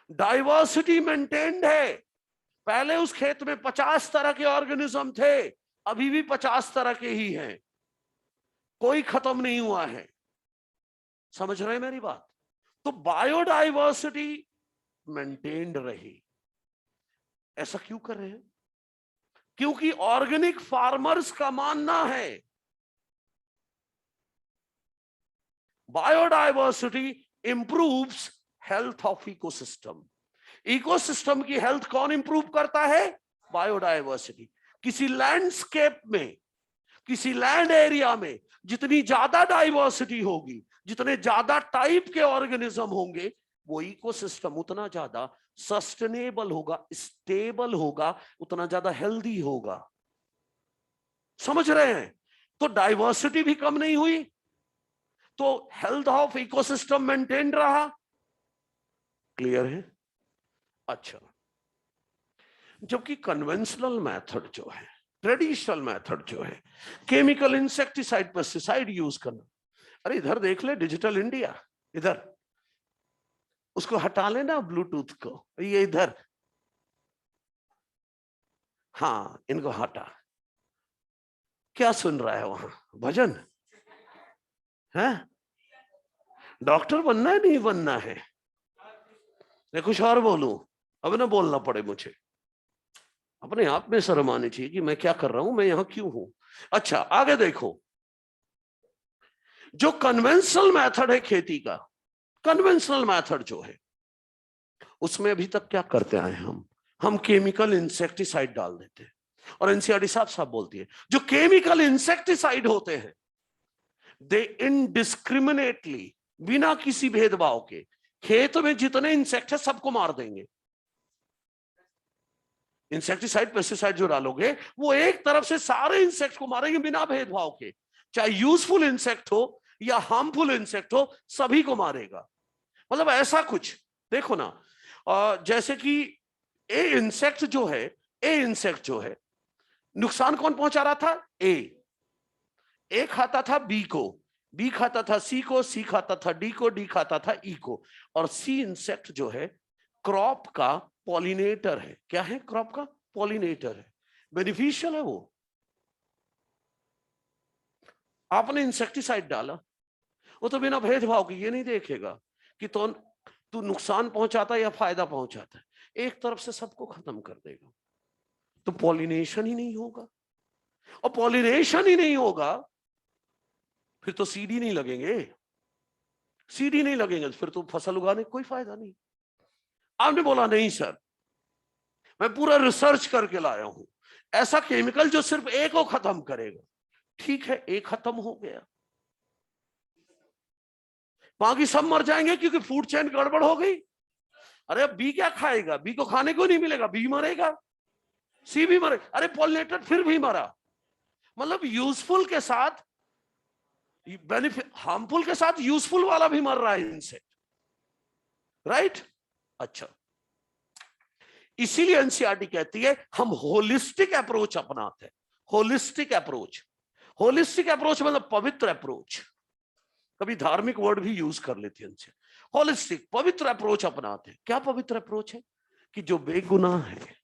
डाइवर्सिटी मेंटेन्ड है। पहले उस खेत में 50 तरह के ऑर्गेनिज्म थे, अभी भी 50 तरह के ही हैं, कोई खत्म नहीं हुआ है। समझ रहे हैं मेरी बात? तो बायोडाइवर्सिटी मेंटेन्ड रही। ऐसा क्यों कर रहे हैं? क्योंकि ऑर्गेनिक फार्मर्स का मानना है biodiversity improves health of ecosystem. Ecosystem की हेल्थ कौन इंप्रूव करता है? बायोडाइवर्सिटी। किसी लैंडस्केप में, किसी लैंड एरिया में जितनी ज्यादा डाइवर्सिटी होगी, जितने ज्यादा टाइप के ऑर्गेनिज्म होंगे, वो इकोसिस्टम उतना ज्यादा सस्टेनेबल होगा, स्टेबल होगा, उतना ज्यादा हेल्दी होगा। समझ रहे हैं? तो डाइवर्सिटी भी कम नहीं हुई, तो हेल्थ ऑफ इकोसिस्टम मेंटेन रहा। क्लियर है? अच्छा, जबकि कन्वेंशनल मेथड जो है, ट्रेडिशनल मेथड जो है, केमिकल इंसेक्टिसाइड पेस्टिसाइड यूज करना। अरे इधर देख ले, डिजिटल इंडिया, इधर उसको हटा लेना ब्लूटूथ को, ये इधर, हाँ इनको हटा। क्या सुन रहा है वहां? भजन है? डॉक्टर बनना है नहीं बनना है? मैं कुछ और बोलूं, अब ना बोलना पड़े मुझे। अपने आप में शर्म आनी चाहिए कि मैं क्या कर रहा हूं, मैं यहां क्यों हूं। अच्छा आगे देखो, जो कन्वेंशनल मेथड है खेती का, कन्वेंशनल मेथड जो है उसमें अभी तक क्या करते आए हम केमिकल इंसेक्टिसाइड डाल देते हैं। और एनसीईआरटी साहब बोलती है जो केमिकल इंसेक्टिसाइड होते हैं दे इनडिस्क्रिमिनेटली, बिना किसी भेदभाव के, खेत में जितने इंसेक्ट है सबको मार देंगे। इंसेक्टिसाइड पेस्टिसाइड जो डालोगे वो एक तरफ से सारे इंसेक्ट को मारेंगे बिना भेदभाव के, चाहे यूजफुल इंसेक्ट हो या हार्मफुल इंसेक्ट हो, सभी को मारेगा। मतलब ऐसा कुछ देखो ना, जैसे कि ए इंसेक्ट जो है नुकसान कौन पहुंचा रहा था? ए खाता था बी को, बी खाता था सी को, सी खाता था डी को, डी खाता था ई को। और सी इंसेक्ट जो है क्रॉप का पॉलिनेटर है। क्या है? क्रॉप का पॉलिनेटर है, बेनिफिशियल है वो। आपने इंसेक्टिसाइड डाला, वो तो बिना भेदभाव के ये नहीं देखेगा कि तू नुकसान पहुंचाता है या फायदा पहुंचाता है, एक तरफ से सबको खत्म कर देगा। तो पॉलिनेशन ही नहीं होगा, और पॉलिनेशन ही नहीं होगा फिर तो सीडी नहीं लगेंगे, सीडी नहीं लगेंगे फिर तो फसल उगाने कोई फायदा नहीं। आपने बोला नहीं सर मैं पूरा रिसर्च करके लाया हूं ऐसा केमिकल जो सिर्फ ए को खत्म करेगा। ठीक है, ए खत्म हो गया, बाकी सब मर जाएंगे क्योंकि फूड चेन गड़बड़ हो गई। अरे अब बी क्या खाएगा? बी को खाने को नहीं मिलेगा, बी मरेगा, सी भी मरे, अरे पॉलिनेटर फिर भी मरा। मतलब यूजफुल के साथ बेनिफिट, हार्मफुल के साथ यूजफुल वाला भी मर रहा है इंसेक्ट। राइट? अच्छा, इसीलिए एनसीईआरटी कहती है हम होलिस्टिक अप्रोच अपनाते हैं। होलिस्टिक अप्रोच, होलिस्टिक अप्रोच मतलब पवित्र अप्रोच, कभी धार्मिक वर्ड भी यूज कर लेती है इनसे। होलिस्टिक पवित्र अप्रोच अपनाते हैं। क्या पवित्र अप्रोच है? कि जो बेगुनाह है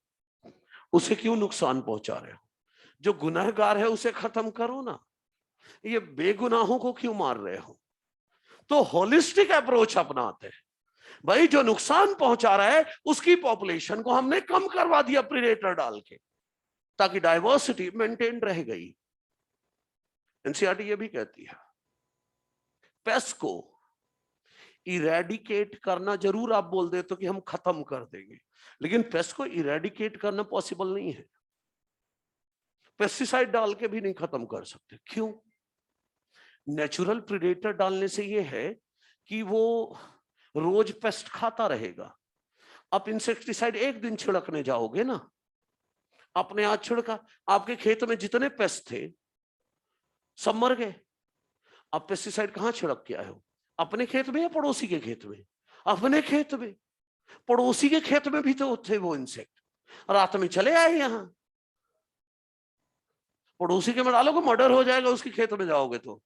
उसे क्यों नुकसान पहुंचा रहे हो, जो गुनहगार है उसे खत्म करो ना। ये बेगुनाहों को क्यों मार रहे हो? तो होलिस्टिक अप्रोच अपनाते हैं। भाई जो नुकसान पहुंचा रहा है उसकी पॉपुलेशन को हमने कम करवा दिया प्रीडेटर डाल के, ताकि डाइवर्सिटी मेंटेन रह गई। एनसीईआरटी ये भी कहती है पेस्ट को इरेडिकेट करना, जरूर आप बोल देते हो कि हम खत्म कर देंगे, लेकिन पेस्ट को इरेडिकेट करना पॉसिबल नहीं है। पेस्टिसाइड डाल के भी नहीं खत्म कर सकते। क्यों? नेचुरल प्रीडेटर डालने से ये है कि वो रोज पेस्ट खाता रहेगा। आप इंसेक्टिसाइड एक दिन छिड़कने जाओगे ना, आपने आज छिड़का, आपके खेत में जितने पेस्ट थे सब मर गए। आप पेस्टिसाइड कहां छिड़क के आए हो? अपने खेत में या पड़ोसी के खेत में? अपने खेत में। पड़ोसी के खेत में भी तो थे वो इंसेक्ट, रात में चले आए यहां। पड़ोसी के में डालोगे मर्डर हो जाएगा, उसके खेत में जाओगे तो।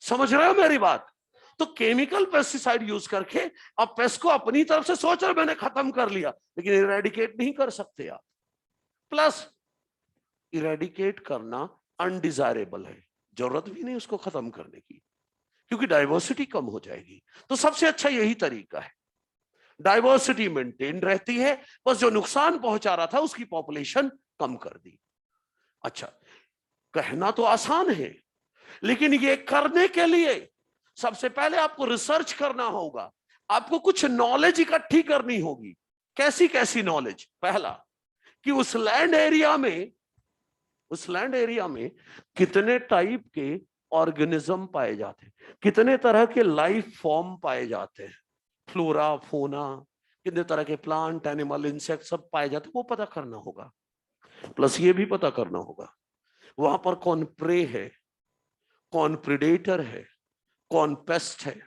समझ रहे हो मेरी बात? तो केमिकल पेस्टिसाइड यूज करके आप पेस्ट को अपनी तरफ से सोच रहे मैंने खत्म कर लिया, लेकिन इरेडिकेट नहीं कर सकते आप। प्लस इरेडिकेट करना अनडिजायरेबल है, जरूरत भी नहीं उसको खत्म करने की, क्योंकि डाइवर्सिटी कम हो जाएगी। तो सबसे अच्छा यही तरीका है, डाइवर्सिटी मेंटेन रहती है, बस जो नुकसान पहुंचा रहा था उसकी पॉपुलेशन कम कर दी। अच्छा, कहना तो आसान है, लेकिन ये करने के लिए सबसे पहले आपको रिसर्च करना होगा, आपको कुछ नॉलेज इकट्ठी करनी होगी। कैसी कैसी नॉलेज? पहला कि उस लैंड एरिया में कितने टाइप के ऑर्गेनिज्म पाए जाते हैं, कितने तरह के लाइफ फॉर्म पाए जाते हैं, फ्लोरा फोना, कितने तरह के प्लांट एनिमल इंसेक्ट सब पाए जाते हैं, वो पता करना होगा। प्लस ये भी पता करना होगा वहां पर कौन प्रे है, कौन प्रीडेटर है, कौन पेस्ट है।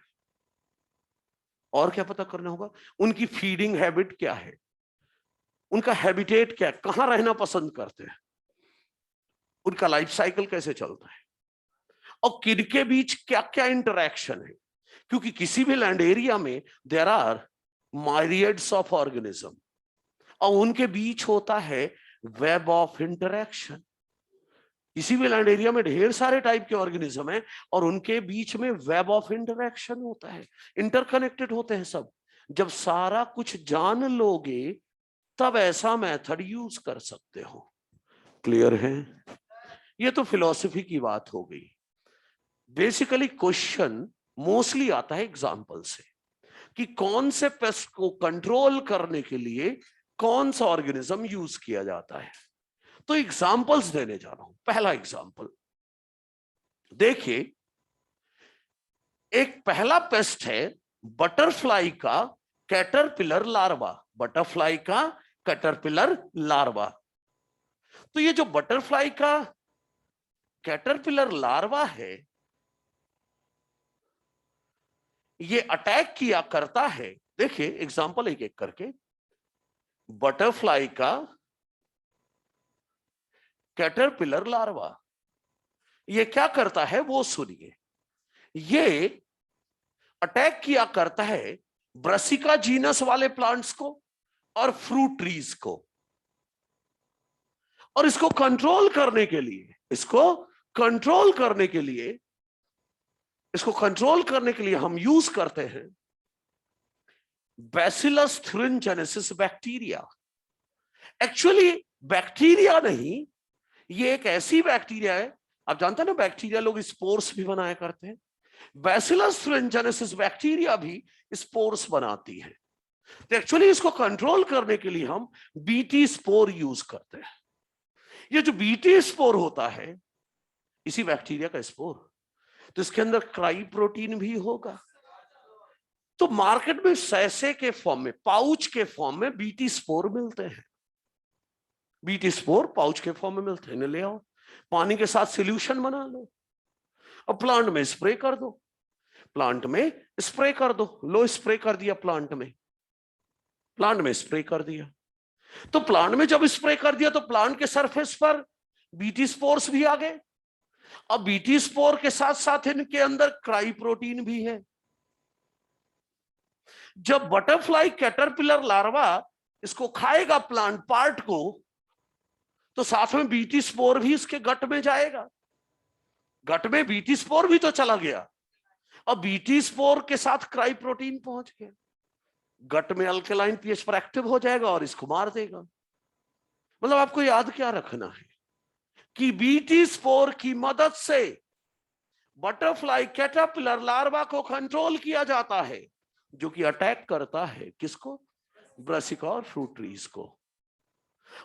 और क्या पता करना होगा? उनकी फीडिंग हैबिट क्या है, उनका हैबिटेट क्या है, कहां रहना पसंद करते हैं, उनका लाइफ साइकिल कैसे चलता है, और किनके बीच क्या क्या इंटरेक्शन है। क्योंकि किसी भी लैंड एरिया में देयर आर माइरियड्स ऑफ ऑर्गेनिज्म, और उनके बीच होता है वेब ऑफ इंटरेक्शन। किसी भी लैंड एरिया में ढेर सारे टाइप के ऑर्गेनिज्म हैं और उनके बीच में वेब ऑफ इंटरेक्शन होता है, इंटरकनेक्टेड होते हैं सब। जब सारा कुछ जान लोगे तब ऐसा मेथड यूज कर सकते हो। क्लियर है? ये तो फिलॉसफी की बात हो गई। बेसिकली क्वेश्चन मोस्टली आता है एग्जाम्पल से, कि कौन से पेस्ट को कंट्रोल करने के लिए कौन सा ऑर्गेनिज्म यूज किया जाता है। तो एग्जाम्पल्स देने जा रहा हूं। पहला एग्जाम्पल देखिए, एक पहला पेस्ट है बटरफ्लाई का कैटरपिलर लार्वा। बटरफ्लाई का कैटरपिलर लार्वा। तो ये जो बटरफ्लाई का कैटरपिलर लार्वा है, ये अटैक किया करता है। देखिए एग्जाम्पल एक एक करके। बटरफ्लाई का कैटरपिलर लार्वा ये क्या करता है वो सुनिए। ये अटैक किया करता है ब्रासिका जीनस वाले प्लांट्स को और फ्रूट ट्रीज को, और इसको कंट्रोल करने के लिए हम यूज करते हैं bacillus thuringiensis bacteria. Actually bacteria नहीं, ये एक ऐसी बैक्टीरिया है, आप जानते हैं ना बैक्टीरिया लोग स्पोर्स भी बनाया करते हैं, बैसिलस thuringiensis बैक्टीरिया भी स्पोर्स बनाती है। तो एक्चुअली इसको कंट्रोल करने के लिए हम बीटी स्पोर यूज करते हैं। ये जो बीटी स्पोर होता है इसी बैक्टीरिया का स्पोर, तो इसके अंदर क्राई प्रोटीन भी होगा। तो मार्केट में सैसे के फॉर्म में, पाउच के फॉर्म में बीटी स्पोर मिलते हैं। बीटी स्पोर पाउच के फॉर्म में मिलते हैं, ले आओ, पानी के साथ सॉल्यूशन बना लो और प्लांट में स्प्रे कर दो। लो स्प्रे कर दिया, प्लांट में स्प्रे कर दिया। तो प्लांट में जब स्प्रे कर दिया तो प्लांट के सरफेस पर बीटी स्पोर्स भी आ गए। अब बीटी स्पोर के साथ साथ इनके अंदर क्राई प्रोटीन भी है। जब बटरफ्लाई कैटरपिलर लार्वा इसको खाएगा प्लांट पार्ट को, तो साथ में बीटी स्पोर भी इसके गट में जाएगा। गट में बीटी स्पोर भी तो चला गया, अब बीटी स्पोर के साथ क्राई प्रोटीन पहुंच गया, गट में अल्कलाइन पीएच पर एक्टिव हो जाएगा और इसको मार देगा। मतलब आपको याद क्या रखना है कि बीटी स्पोर की मदद से बटरफ्लाई कैटरपिलर लार्वा को कंट्रोल किया जाता है, जो कि अटैक करता है किसको? ब्रासिका और फ्रूट ट्रीज को।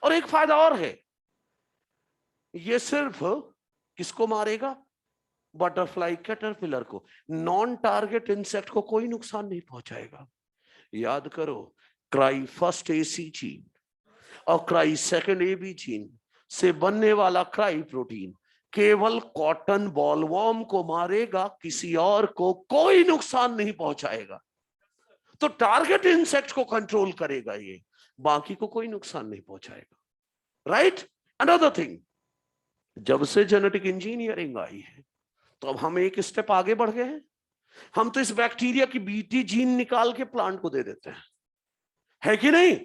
और एक फायदा और है, ये सिर्फ किसको मारेगा? बटरफ्लाई कैटरपिलर को, नॉन टारगेट इंसेक्ट को कोई नुकसान नहीं पहुंचाएगा। याद करो, क्राई फर्स्ट एसी जीन और क्राई सेकंड एबी जीन से बनने वाला क्राई प्रोटीन केवल कॉटन बॉलवॉर्म को मारेगा, किसी और को कोई नुकसान नहीं पहुंचाएगा। तो टारगेट इंसेक्ट को कंट्रोल करेगा ये, बाकी को कोई नुकसान नहीं पहुंचाएगा। राइट? अनदर थिंग, जब से जेनेटिक इंजीनियरिंग आई है तो अब हम एक स्टेप आगे बढ़ गए हैं। हम तो इस बैक्टीरिया की बीटी जीन निकाल के प्लांट को दे देते हैं, है कि नहीं?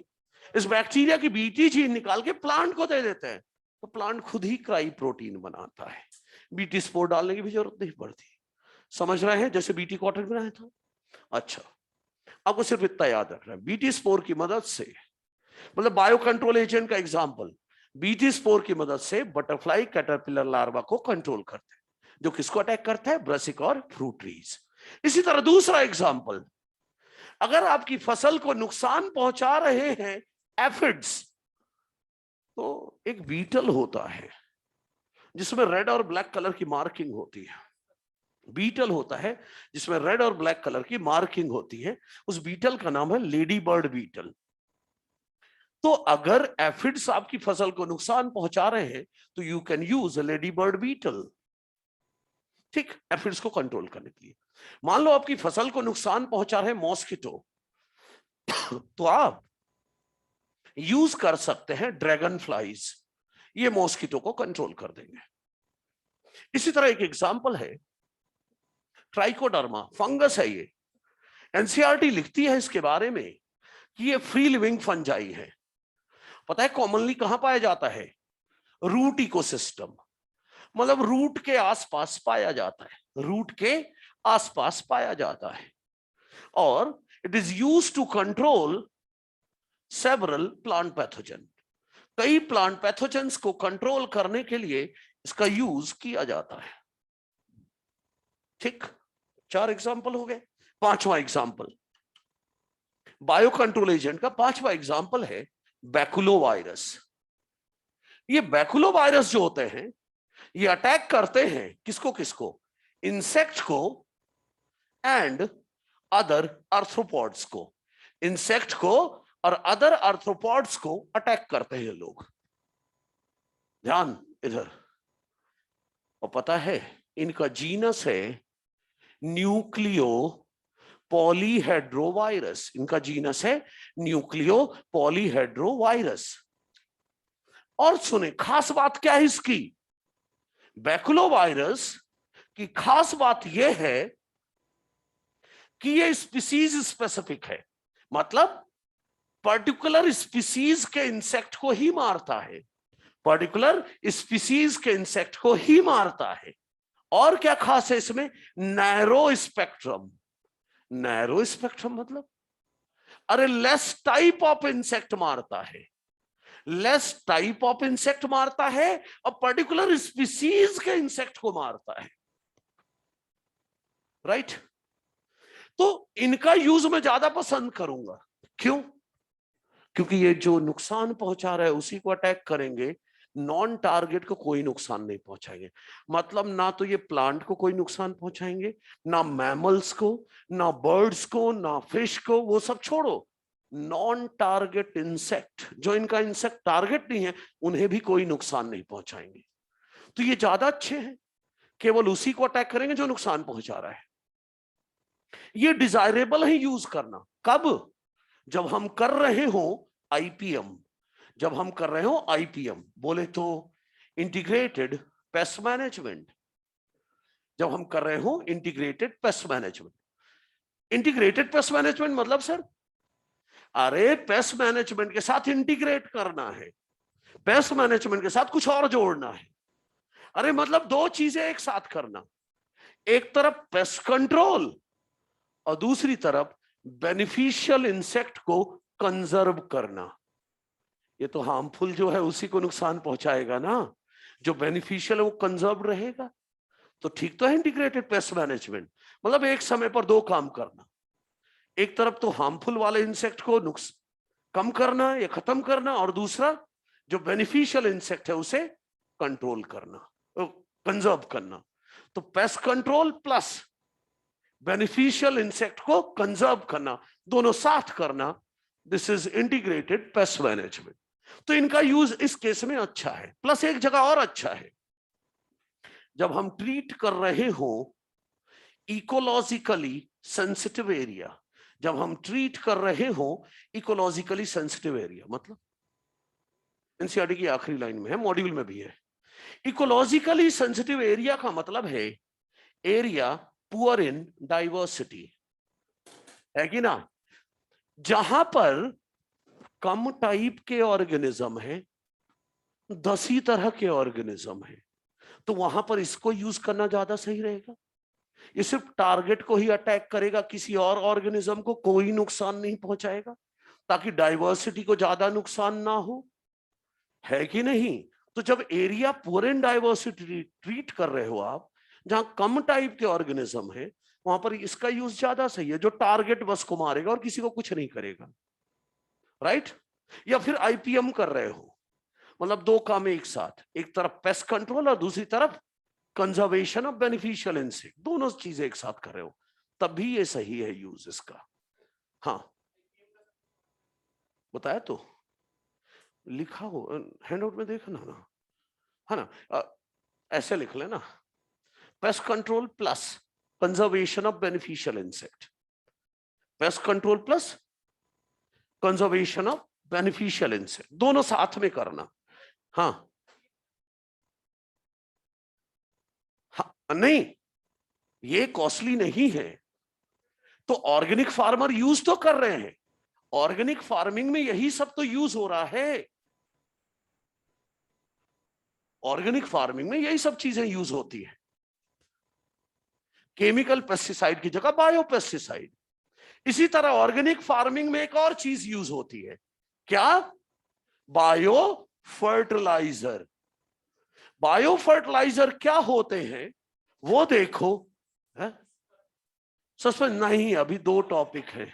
इस बैक्टीरिया की बीटी जीन निकाल के प्लांट को दे देते हैं, तो प्लांट खुद ही क्राई प्रोटीन बनाता है, बीटी स्पोर डालने की भी जरूरत नहीं पड़ती। समझ रहे हैं? जैसे बीटी कॉटन बनाया था। अच्छा, आपको सिर्फ इतना याद रखना है, बीटी स्पोर की मदद से, मतलब बायो कंट्रोल एजेंट का एग्जाम्पल, बीटी स्पोर की मदद से बटरफ्लाई कैटरपिलर लार्वा को कंट्रोल करते हैं, जो किसको अटैक करता है? ब्रासिका और फ्रूट ट्रीज। इसी तरह दूसरा एग्जाम्पल, अगर आपकी फसल को नुकसान पहुंचा रहे हैं एफिड्स, तो एक बीटल होता है जिसमें रेड और ब्लैक कलर की मार्किंग होती है। बीटल होता है जिसमें रेड और ब्लैक कलर की मार्किंग होती है, उस बीटल का नाम है लेडी बर्ड बीटल। तो अगर एफिड्स आपकी फसल को नुकसान पहुंचा रहे हैं तो you can use lady bird beetle, ठीक, एफिड्स को कंट्रोल करने के लिए। मान लो आपकी फसल को नुकसान पहुंचा रहे मॉस्किटो, तो आप यूज कर सकते हैं ड्रैगन फ्लाइज, ये मॉस्किटो को कंट्रोल कर देंगे। इसी तरह एक एग्जांपल है ट्राइकोडर्मा, फंगस है ये। एनसीईआरटी लिखती है इसके बारे में कि ये फ्री लिविंग फंजाई है। पता है कॉमनली कहां पाया जाता है? रूट इकोसिस्टम, मतलब रूट के आसपास पाया जाता है, रूट के आसपास पाया जाता है। और it is used to control several plant pathogen, कई प्लांट पैथोजेंस को कंट्रोल करने के लिए इसका यूज किया जाता है। ठीक, 4 एग्जाम्पल हो गए। 5वां एग्जाम्पल, बायो कंट्रोल एजेंट का 5वां एग्जाम्पल है बैकुलोवायरस। ये बैकुलोवायरस जो होते हैं ये अटैक करते हैं किसको किसको? इंसेक्ट को एंड अदर आर्थ्रोपॉड्स को। इंसेक्ट को और अदर आर्थ्रोपॉड्स को अटैक करते हैं लोग। ध्यान इधर। और पता है इनका जीनस है न्यूक्लियो पॉलीहेड्रोवायरस, इनका जीनस है न्यूक्लियो पॉलीहेड्रोवायरस। और सुने खास बात क्या है इसकी? बैकुलोवायरस की खास बात यह है कि ये स्पीसीज स्पेसिफिक है, मतलब पर्टिकुलर स्पीसीज के इंसेक्ट को ही मारता है, पर्टिकुलर स्पीसीज के इंसेक्ट को ही मारता है। और क्या खास है इसमें? Narrow spectrum. नैरो स्पेक्ट्रम मतलब अरे लेस टाइप ऑफ इंसेक्ट मारता है, लेस टाइप ऑफ इंसेक्ट मारता है और पर्टिकुलर स्पीसीज के इंसेक्ट को मारता है। राइट? तो इनका यूज मैं ज्यादा पसंद करूंगा। क्यों? क्योंकि ये जो नुकसान पहुंचा रहा है उसी को अटैक करेंगे, नॉन टारगेट को कोई नुकसान नहीं पहुंचाएंगे। मतलब ना तो ये प्लांट को कोई नुकसान पहुंचाएंगे, ना मैमल्स को, ना बर्ड्स को, ना फिश को, वो सब छोड़ो, नॉन टारगेट इंसेक्ट, जो इनका इंसेक्ट टारगेट नहीं है, उन्हें भी कोई नुकसान नहीं पहुंचाएंगे। तो ये ज्यादा अच्छे हैं, केवल उसी को अटैक करेंगे जो नुकसान पहुंचा रहा है। ये डिजायरेबल है यूज करना। कब? जब हम कर रहे हो आईपीएम, जब हम कर रहे हो आईपीएम, बोले तो इंटीग्रेटेड पेस्ट मैनेजमेंट, जब हम कर रहे हो integrated pest management. Integrated pest management मतलब सर, अरे पेस्ट मैनेजमेंट के साथ इंटीग्रेट करना है, पेस्ट मैनेजमेंट के साथ कुछ और जोड़ना है। अरे मतलब दो चीजें एक साथ करना, एक तरफ पेस्ट कंट्रोल और दूसरी तरफ बेनिफिशियल इंसेक्ट को कंजर्व करना। ये तो हार्मफुल जो है उसी को नुकसान पहुंचाएगा ना, जो बेनिफिशियल है वो कंजर्व रहेगा। तो ठीक तो है इंटीग्रेटेड पेस्ट मैनेजमेंट, मतलब एक समय पर दो काम करना, एक तरफ तो हार्मफुल वाले इंसेक्ट को नुकसान कम करना या खत्म करना, और दूसरा जो बेनिफिशियल इंसेक्ट है उसे कंट्रोल करना, कंजर्व करना। तो pest control plus beneficial insect को कंजर्व करना, दोनों साथ करना, this is integrated pest management. तो इनका यूज इस केस में अच्छा है। प्लस एक जगह और अच्छा है, जब हम ट्रीट कर रहे हो इकोलॉजिकली सेंसिटिव एरिया, जब हम ट्रीट कर रहे हो इकोलॉजिकली सेंसिटिव एरिया, मतलब एनसीईआरटी की आखिरी लाइन में है, मॉड्यूल में भी है। इकोलॉजिकली सेंसिटिव एरिया का मतलब है एरिया पुअर इन डाइवर्सिटी, है कि ना? जहां पर कम टाइप के ऑर्गेनिज्म है, 10 ही तरह के ऑर्गेनिज्म है, तो वहां पर इसको यूज करना ज्यादा सही रहेगा। ये सिर्फ टारगेट को ही अटैक करेगा, किसी और ऑर्गेनिज्म को कोई नुकसान नहीं पहुंचाएगा, ताकि डाइवर्सिटी को ज्यादा नुकसान ना हो, है कि नहीं? तो जब area poor in diversity treat कर रहे हो आप, जहां कम टाइप के ऑर्गेनिज्म है, वहां पर इसका यूज ज्यादा सही है, जो टारगेट बस को मारेगा और किसी को कुछ नहीं करेगा, राइट? या फिर आईपीएम कर रहे हो, मतलब दो काम एक साथ, एक तरफ पेस्ट कंट्रोल और दूसरी तरफ कंजर्वेशन ऑफ बेनिफिशियल इंसेक्ट, दोनों चीजें एक साथ कर रहे हो, तब भी ये सही है यूज इसका। हाँ बताया तो, लिखा हो हैंडआउट में, देखना ना, है ना? ऐसे लिख लेना, pest control plus conservation of beneficial insect, pest control plus conservation of beneficial insect, दोनों साथ में करना। हाँ हाँ, नहीं ये कॉस्टली नहीं है, तो ऑर्गेनिक फार्मर यूज तो कर रहे हैं, ऑर्गेनिक फार्मिंग में यही सब तो यूज हो रहा है, ऑर्गेनिक फार्मिंग में यही सब चीजें यूज होती है। केमिकल पेस्टिसाइड की जगह बायो पेस्टिसाइड। इसी तरह ऑर्गेनिक फार्मिंग में एक और चीज यूज होती है, क्या? Bio fertiliser. बायो फर्टिलाइजर क्या होते हैं वो देखो, है? सस्पेंस नहीं, अभी दो टॉपिक है,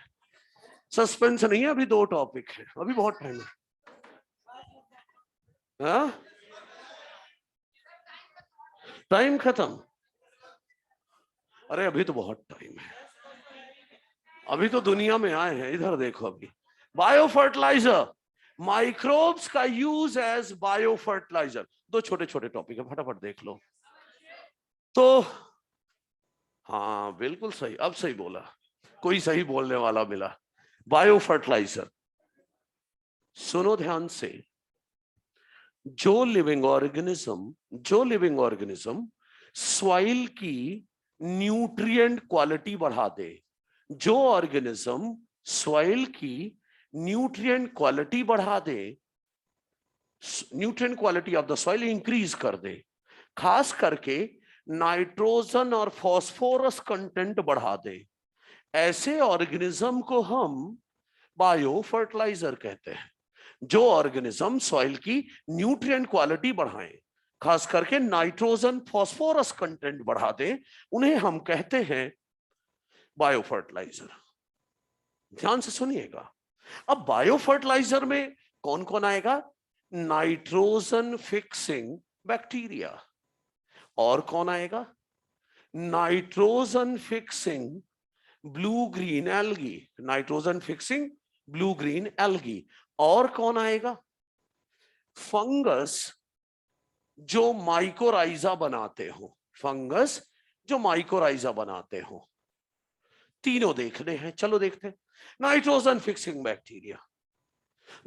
सस्पेंस नहीं है, अभी दो टॉपिक है, अभी बहुत टाइम है। टाइम खत्म? अरे अभी तो बहुत टाइम है, अभी तो दुनिया में आए हैं, इधर देखो। अभी बायो फर्टिलाइजर, माइक्रोब्स का यूज एज बायो फर्टिलाइजर, दो छोटे छोटे टॉपिक है, फटाफट देख लो। तो हाँ बिल्कुल सही, अब सही बोला, कोई सही बोलने वाला मिला। बायो फर्टिलाइजर, सुनो ध्यान से, जो लिविंग ऑर्गेनिज्म सॉइल की न्यूट्रिएंट क्वालिटी बढ़ा दे, जो ऑर्गेनिज्म सॉइल की न्यूट्रिएंट क्वालिटी बढ़ा दे, nutrient quality of the soil increase कर दे, खास करके नाइट्रोजन और फास्फोरस कंटेंट बढ़ा दे, ऐसे ऑर्गेनिज्म को हम बायो फर्टिलाइजर कहते हैं। जो ऑर्गेनिज्म सॉइल की न्यूट्रिएंट क्वालिटी बढ़ाएं, खास करके नाइट्रोजन फास्फोरस कंटेंट बढ़ा दें, उन्हें हम कहते हैं बायो फर्टिलाइजर। ध्यान से सुनिएगा, अब बायो फर्टिलाइजर में कौन कौन आएगा? नाइट्रोजन फिक्सिंग बैक्टीरिया, और कौन आएगा? Nitrogen fixing blue green algae, nitrogen fixing blue green algae, और कौन आएगा? फंगस जो माइकोराइजा बनाते हो, फंगस जो माइकोराइजा बनाते हो, तीनों देखने हैं, चलो देखते हैं। नाइट्रोजन फिक्सिंग बैक्टीरिया,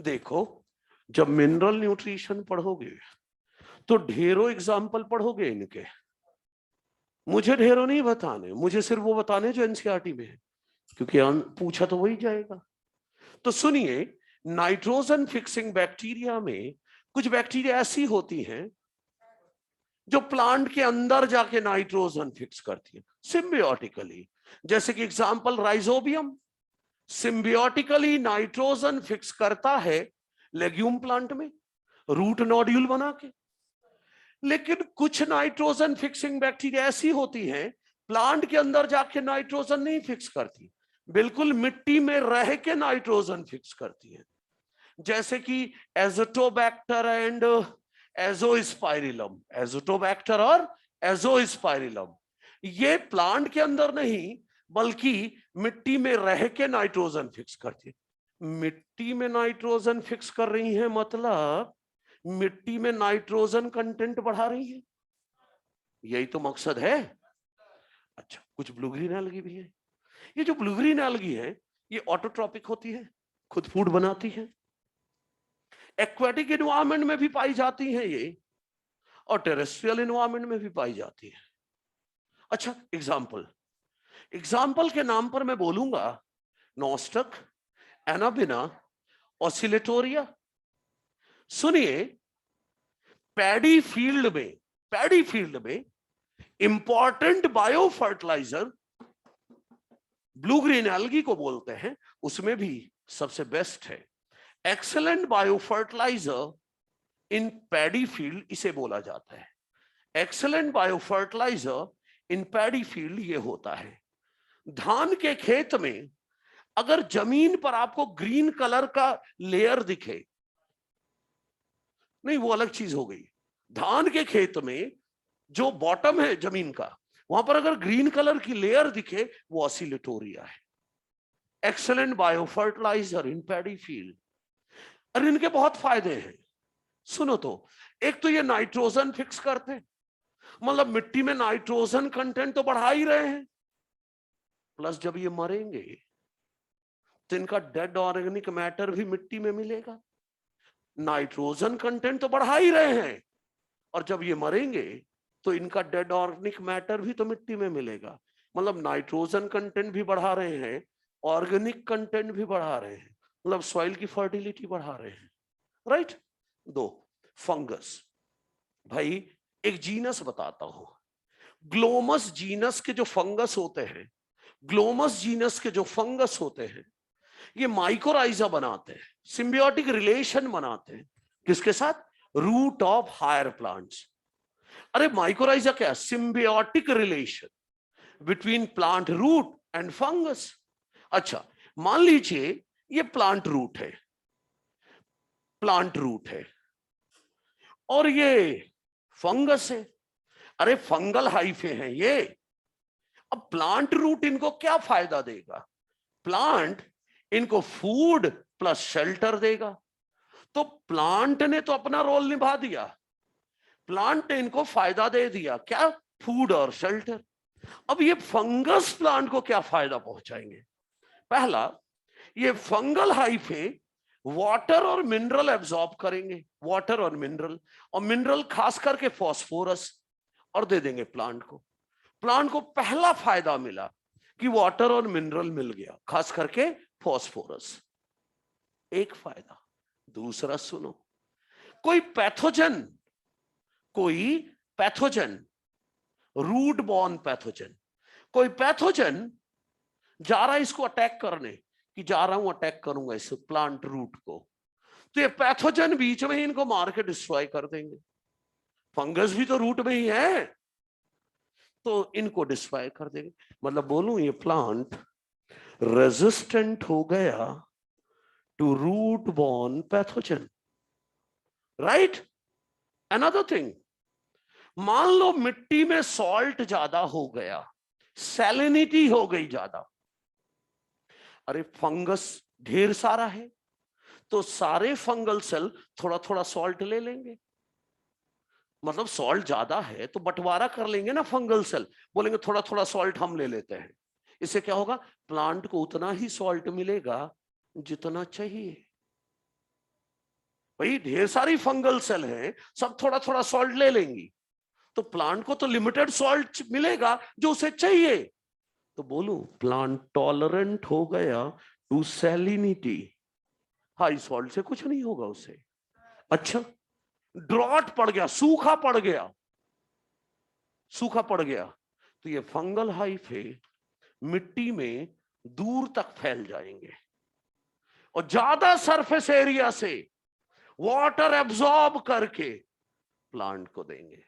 देखो जब मिनरल न्यूट्रिशन पढ़ोगे तो ढेरों एग्जाम्पल पढ़ोगे इनके, मुझे ढेरों नहीं बताने, मुझे सिर्फ वो बताने जो एनसीईआरटी में है, क्योंकि पूछा तो वही जाएगा। तो सुनिए, नाइट्रोजन फिक्सिंग बैक्टीरिया में कुछ बैक्टीरिया ऐसी होती हैं जो प्लांट के अंदर जाके नाइट्रोजन फिक्स करती है सिम्बियोटिकली। जैसे कि एग्जांपल राइजोबियम सिम्बियोटिकली नाइट्रोजन फिक्स करता है लेग्यूम प्लांट में रूट नोड्यूल बना के। लेकिन कुछ नाइट्रोजन फिक्सिंग बैक्टीरिया ऐसी होती हैं प्लांट के अंदर जाके नाइट्रोजन नहीं फिक्स करती, बिल्कुल मिट्टी में रह के नाइट्रोजन फिक्स करती है। जैसे कि एजोटोबैक्टर एंड एजोस्पाइरिलम, एजोटोबैक्टर और एजोस्पाइरिलम, ये प्लांट के अंदर नहीं बल्कि मिट्टी में रह के नाइट्रोजन फिक्स करती है। मिट्टी में नाइट्रोजन फिक्स कर रही है मतलब मिट्टी में नाइट्रोजन कंटेंट बढ़ा रही है, यही तो मकसद है। अच्छा, कुछ ब्लू ग्रीन एल्गी भी है। ये जो ब्लू ग्रीन एल्गी है ये ऑटोट्रॉपिक होती है, खुद फूड बनाती है, एक्वेटिक एनवायरनमेंट में भी पाई जाती है ये, और टेरेस्ट्रियल एनवायरनमेंट में भी पाई जाती है। अच्छा, एग्जाम्पल के नाम पर मैं बोलूंगा नॉस्टक, एनाबिना, ऑसिलेटोरिया। सुनिए, पैडी फील्ड में important bio fertilizer blue green algae को बोलते हैं, उसमें भी सबसे बेस्ट है excellent bio fertilizer in paddy field, इसे बोला जाता है excellent bio fertilizer in paddy field. ये होता है धान के खेत में अगर जमीन पर आपको ग्रीन कलर का लेयर दिखे, नहीं वो अलग चीज हो गई, धान के खेत में जो बॉटम है जमीन का वहां पर अगर ग्रीन कलर की लेयर दिखे वो ऑसिलेटोरिया है, excellent bio fertilizer in paddy field. और इनके बहुत फायदे हैं, सुनो तो। एक तो ये नाइट्रोजन फिक्स करते हैं, मतलब मिट्टी में नाइट्रोजन कंटेंट तो बढ़ा ही रहे हैं, प्लस जब ये मरेंगे तो इनका डेड ऑर्गेनिक मैटर भी मिट्टी में मिलेगा। नाइट्रोजन कंटेंट तो बढ़ा ही रहे हैं और जब ये मरेंगे तो इनका डेड ऑर्गेनिक मैटर भी तो मिट्टी में मिलेगा। मतलब नाइट्रोजन कंटेंट भी बढ़ा रहे हैं, ऑर्गेनिक कंटेंट भी बढ़ा रहे हैं, मतलब सॉइल की फर्टिलिटी बढ़ा रहे हैं, राइट। दो, फंगस। भाई एक जीनस बताता हूं, ग्लोमस जीनस के जो फंगस होते हैं, ग्लोमस जीनस के जो फंगस होते हैं ये माइकोराइजा बनाते हैं, सिम्बियोटिक रिलेशन बनाते हैं किसके साथ? Root of higher plants. अरे माइकोराइजा क्या? Symbiotic relation between plant root and fungus. अच्छा, मान लीजिए ये प्लांट रूट है और ये फंगस है। अरे फंगल हाइफे हैं ये। अब प्लांट रूट इनको क्या फायदा देगा? प्लांट इनको फूड प्लस शेल्टर देगा। तो प्लांट ने तो अपना रोल निभा दिया, प्लांट ने इनको फायदा दे दिया, क्या? फूड और शेल्टर। अब ये फंगस प्लांट को क्या फायदा पहुंचाएंगे? पहला, ये फंगल हाइफे वाटर और मिनरल एब्जॉर्ब करेंगे, वाटर और मिनरल खास करके फास्फोरस, और दे देंगे प्लांट को। प्लांट को पहला फायदा मिला कि वाटर और मिनरल मिल गया, खास करके फास्फोरस, एक फायदा। दूसरा सुनो, कोई पैथोजन रूट बॉर्न पैथोजन, कोई पैथोजन जा रहा है इसको अटैक करने, कि जा रहा हूं अटैक करूंगा इस प्लांट रूट को, तो ये पैथोजन बीच में ही इनको मार के डिस्ट्रॉय कर देंगे। फंगस भी तो रूट में ही है, तो इनको डिस्ट्रॉय कर देंगे। मतलब बोलूं ये प्लांट रेजिस्टेंट हो गया to root borne pathogen, right. Another thing, मान लो मिट्टी में सॉल्ट ज्यादा हो गया, सैलिनिटी हो गई ज्यादा। अरे फंगस ढेर सारा है तो सारे फंगल सेल थोड़ा थोड़ा सॉल्ट ले लेंगे, मतलब सॉल्ट ज्यादा है तो बंटवारा कर लेंगे ना फंगल सेल, बोलेंगे थोड़ा थोड़ा सॉल्ट हम ले लेते हैं। इससे क्या होगा? प्लांट को उतना ही सॉल्ट मिलेगा जितना चाहिए। भाई ढेर सारी फंगल सेल है, सब थोड़ा थोड़ा सॉल्ट ले लेंगी तो प्लांट को तो लिमिटेड सॉल्ट मिलेगा जो उसे चाहिए। तो बोलूं प्लांट टॉलरेंट हो गया टू सैलिनिटी, हाई सॉल्ट से कुछ नहीं होगा उसे। अच्छा, ड्रॉट पड़ गया, सूखा पड़ गया, सूखा पड़ गया तो ये फंगल हाइफे मिट्टी में दूर तक फैल जाएंगे और ज्यादा सरफेस एरिया से वाटर एब्जॉर्ब करके प्लांट को देंगे।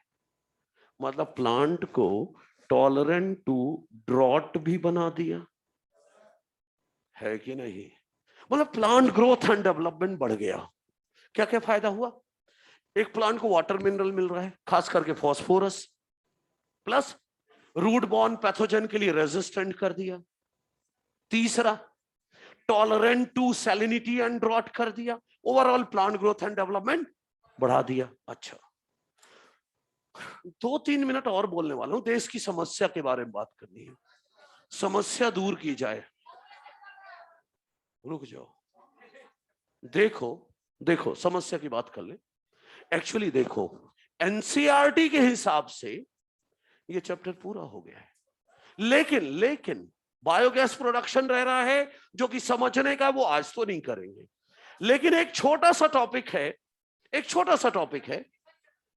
मतलब प्लांट को टॉलरेंट टू ड्रॉट भी बना दिया है कि नहीं? मतलब प्लांट ग्रोथ एंड डेवलपमेंट बढ़ गया। क्या क्या फायदा हुआ? एक प्लांट को वाटर मिनरल मिल रहा है, खास करके phosphorus, plus root borne pathogen के लिए रेजिस्टेंट कर दिया। तीसरा, tolerant to salinity and drought कर दिया। Overall plant growth and development बढ़ा दिया। अच्छा, 2-3 मिनट और बोलने वाला हूं, देश की समस्या के बारे में बात करनी है। समस्या दूर की जाए। रुक जाओ, देखो देखो समस्या की बात कर ले। एक्चुअली देखो, एनसीईआरटी के हिसाब से ये चैप्टर पूरा हो गया है, लेकिन बायोगैस प्रोडक्शन रह रहा है जो कि समझने का वो आज तो नहीं करेंगे। लेकिन एक छोटा सा टॉपिक है,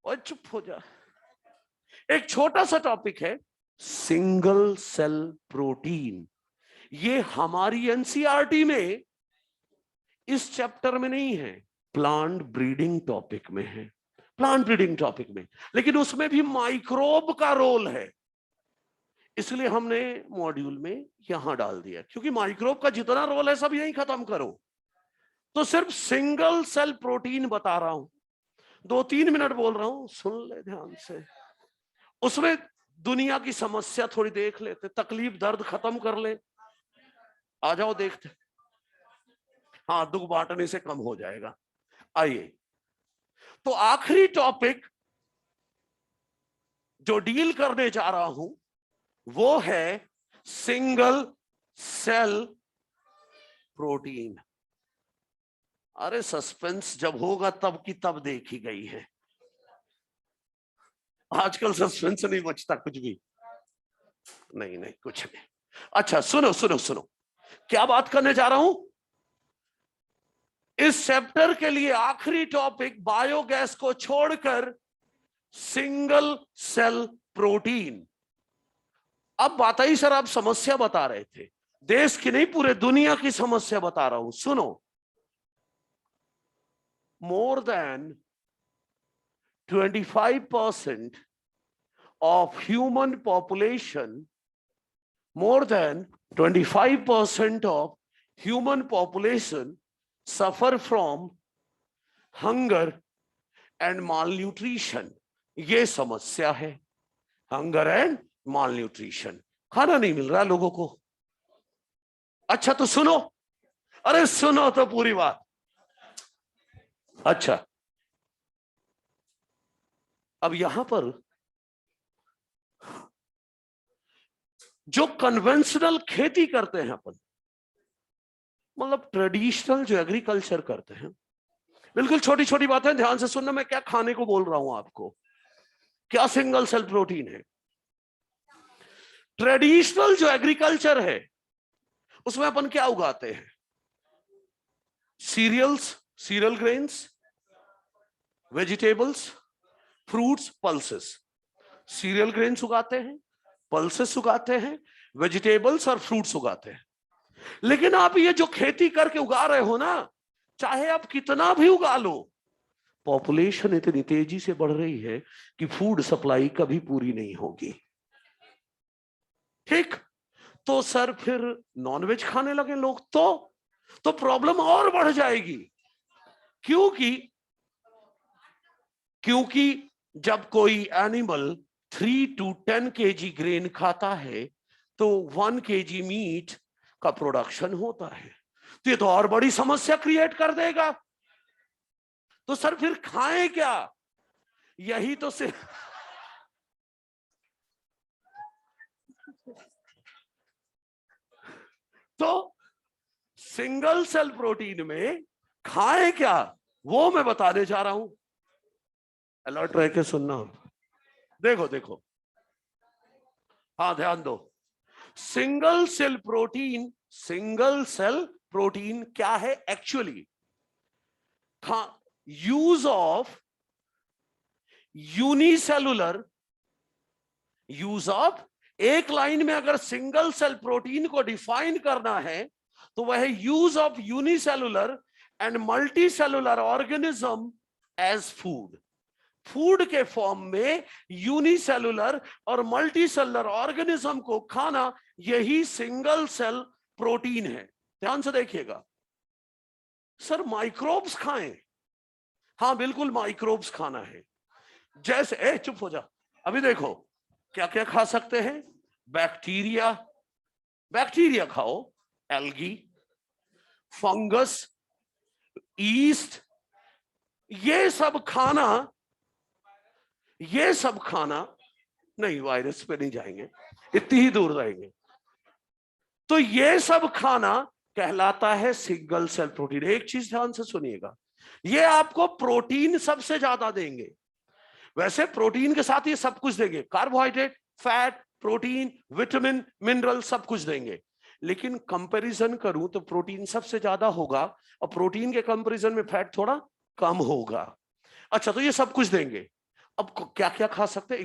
और चुप हो जा, एक छोटा सा टॉपिक है सिंगल सेल प्रोटीन। ये हमारी एनसीईआरटी में इस चैप्टर में नहीं है, प्लांट ब्रीडिंग टॉपिक में है, प्लांट ब्रीडिंग टॉपिक में। लेकिन उसमें भी माइक्रोब का रोल है, इसलिए हमने मॉड्यूल में यहां डाल दिया, क्योंकि माइक्रोब का जितना रोल है सब यहीं खत्म करो। तो सिर्फ सिंगल सेल प्रोटीन बता रहा हूं, 2-3 मिनट बोल रहा हूं, सुन ले ध्यान से। उसमें दुनिया की समस्या थोड़ी देख लेते, तकलीफ दर्द खत्म कर ले। आ जाओ देखते, हाँ दुख बांटने से कम हो जाएगा। आइए, तो आखिरी टॉपिक जो डील करने जा रहा हूं वो है सिंगल सेल प्रोटीन। अरे सस्पेंस जब होगा तब की तब देखी गई है, आजकल सस्पेंस नहीं बचता कुछ भी। नहीं कुछ नहीं। अच्छा सुनो सुनो सुनो, क्या बात करने जा रहा हूं। इस चैप्टर के लिए आखिरी टॉपिक बायोगैस को छोड़कर सिंगल सेल प्रोटीन। अब बात आई सर, आप समस्या बता रहे थे, देश की नहीं पूरे दुनिया की समस्या बता रहा हूं, सुनो। More than 25% of human population, more than 25% of human population suffer from hunger and malnutrition। ये समस्या है, हंगर एंड malnutrition, खाना नहीं मिल रहा लोगों को। अच्छा तो सुनो, अरे सुनो तो पूरी बात। अच्छा, अब यहां पर जो कन्वेंशनल खेती करते हैं अपन, मतलब ट्रेडिशनल जो एग्रीकल्चर करते हैं, बिल्कुल छोटी छोटी बातें ध्यान से सुनना, मैं क्या खाने को बोल रहा हूं आपको, क्या सिंगल सेल प्रोटीन है। ट्रेडिशनल जो एग्रीकल्चर है उसमें अपन क्या उगाते हैं? Cereals, cereal grains, vegetables, fruits, pulses. Cereal grains उगाते हैं, पल्सेस उगाते हैं, वेजिटेबल्स और फ्रूट्स उगाते हैं। लेकिन आप ये जो खेती करके उगा रहे हो ना, चाहे आप कितना भी उगा लो, पॉपुलेशन इतनी तेजी से बढ़ रही है कि फूड सप्लाई कभी पूरी नहीं होगी। ठीक, तो सर फिर नॉनवेज खाने लगे लोग तो प्रॉब्लम और बढ़ जाएगी। क्योंकि जब कोई एनिमल 3 to 10 kg ग्रेन खाता है तो 1 kg मीट का प्रोडक्शन होता है, तो ये तो और बड़ी समस्या क्रिएट कर देगा। तो सर फिर खाएं क्या? यही तो से तो सिंगल सेल प्रोटीन में खाएं क्या, वो मैं बताने जा रहा हूं। अलर्ट रह के सुनना। देखो देखो, हाँ ध्यान दो। सिंगल सेल प्रोटीन क्या है actually? Use of unicellular use of, एक लाइन में अगर सिंगल सेल प्रोटीन को डिफाइन करना है तो वह है use of unicellular and multi cellular organism as food. Food के फॉर्म में यूनिसेलुलर और मल्टी सेलुलर ऑर्गेनिज्म को खाना, यही सिंगल सेल प्रोटीन है। ध्यान से देखिएगा। सर माइक्रोब्स खाएं? हाँ बिल्कुल माइक्रोब्स खाना है। जैसे चुप हो जा, अभी देखो क्या क्या खा सकते हैं। बैक्टीरिया, बैक्टीरिया खाओ, एल्गी, फंगस, ईस्ट, ये सब खाना, ये सब खाना नहीं, वायरस पे नहीं जाएंगे, इतनी ही दूर रहेंगे। तो ये सब खाना कहलाता है सिंगल सेल प्रोटीन। एक चीज ध्यान से सुनिएगा, ये आपको प्रोटीन सबसे ज्यादा देंगे। वैसे प्रोटीन के साथ ये सब कुछ देंगे, carbohydrate, fat, protein, vitamin, mineral, सब कुछ देंगे। लेकिन कंपैरिजन करूं तो प्रोटीन सबसे ज्यादा होगा और प्रोटीन के कंपैरिजन में फैट थोड़ा कम होगा। अच्छा, तो ये सब कुछ देंगे। अब क्या क्या खा सकते हैं?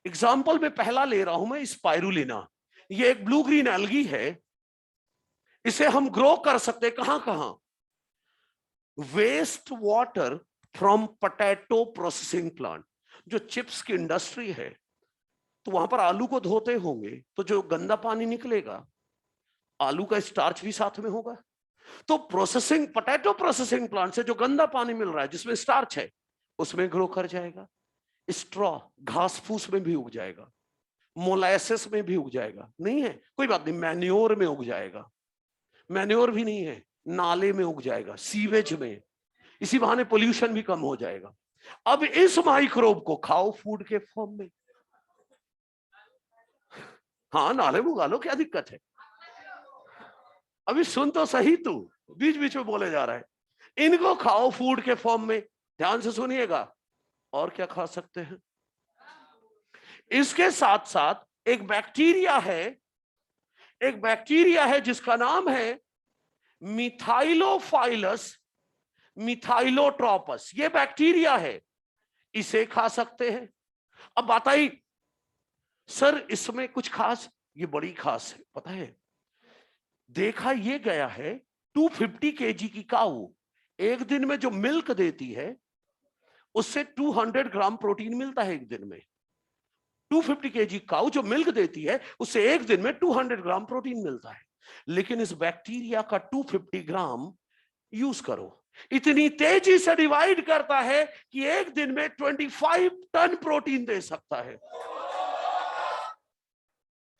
एग्जाम्पल में पहला ले रहा हूं मैं स्पाइरुलिना। ये एक ब्लू ग्रीन एल्गी है, इसे हम ग्रो कर सकते हैं कहां कहां? Waste water from potato processing plant. जो चिप्स की इंडस्ट्री है, तो वहां पर आलू को धोते होंगे, तो जो गंदा पानी निकलेगा, आलू का स्टार्च भी साथ में होगा। तो प्रोसेसिंग, पोटैटो प्रोसेसिंग प्लांट से जो गंदा पानी मिल रहा है जिसमें स्टार्च है, उसमें ग्रो कर जाएगा। स्ट्रॉ, घास फूस में भी उग जाएगा, मोलासेस में भी उग जाएगा। नहीं है कोई बात नहीं, मैन्योर में उग जाएगा। मैन्योर भी नहीं है, नाले में उग जाएगा, सीवेज में। इसी बहाने पोल्यूशन भी कम हो जाएगा। अब इस माइक्रोब को खाओ फूड के फॉर्म में। हाँ नाले में उगा लो, क्या दिक्कत है? अभी सुन तो सही, तू बीच बीच में बोले जा रहा है। इनको खाओ फूड के फॉर्म में। ध्यान से सुनिएगा, और क्या खा सकते हैं? इसके साथ साथ एक बैक्टीरिया है, एक बैक्टीरिया है जिसका नाम है मिथाइलोफाइलस मिथाइलोट्रोपस। ये बैक्टीरिया है, इसे खा सकते हैं। अब बात आई, सर इसमें कुछ खास? ये बड़ी खास है, पता है। देखा ये गया है 250 kg की काऊ एक दिन में जो मिल्क देती है, उससे 200 ग्राम प्रोटीन मिलता है एक दिन में। 250 kg काऊ जो मिल्क देती है, उससे एक दिन में 200 ग्राम प्रोटीन मिलता है। लेकिन इस बैक्टीरिया का 250 ग्राम यूज करो, इतनी तेजी से डिवाइड करता है कि एक दिन में 25 टन प्रोटीन दे सकता है।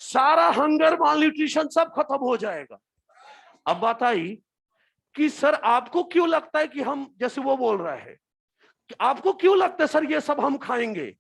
सारा हंगर, मालन्यूट्रिशन सब खत्म हो जाएगा। अब बात आई कि सर आपको क्यों लगता है कि हम, जैसे वो बोल रहा है कि आपको क्यों लगता है सर ये सब हम खाएंगे?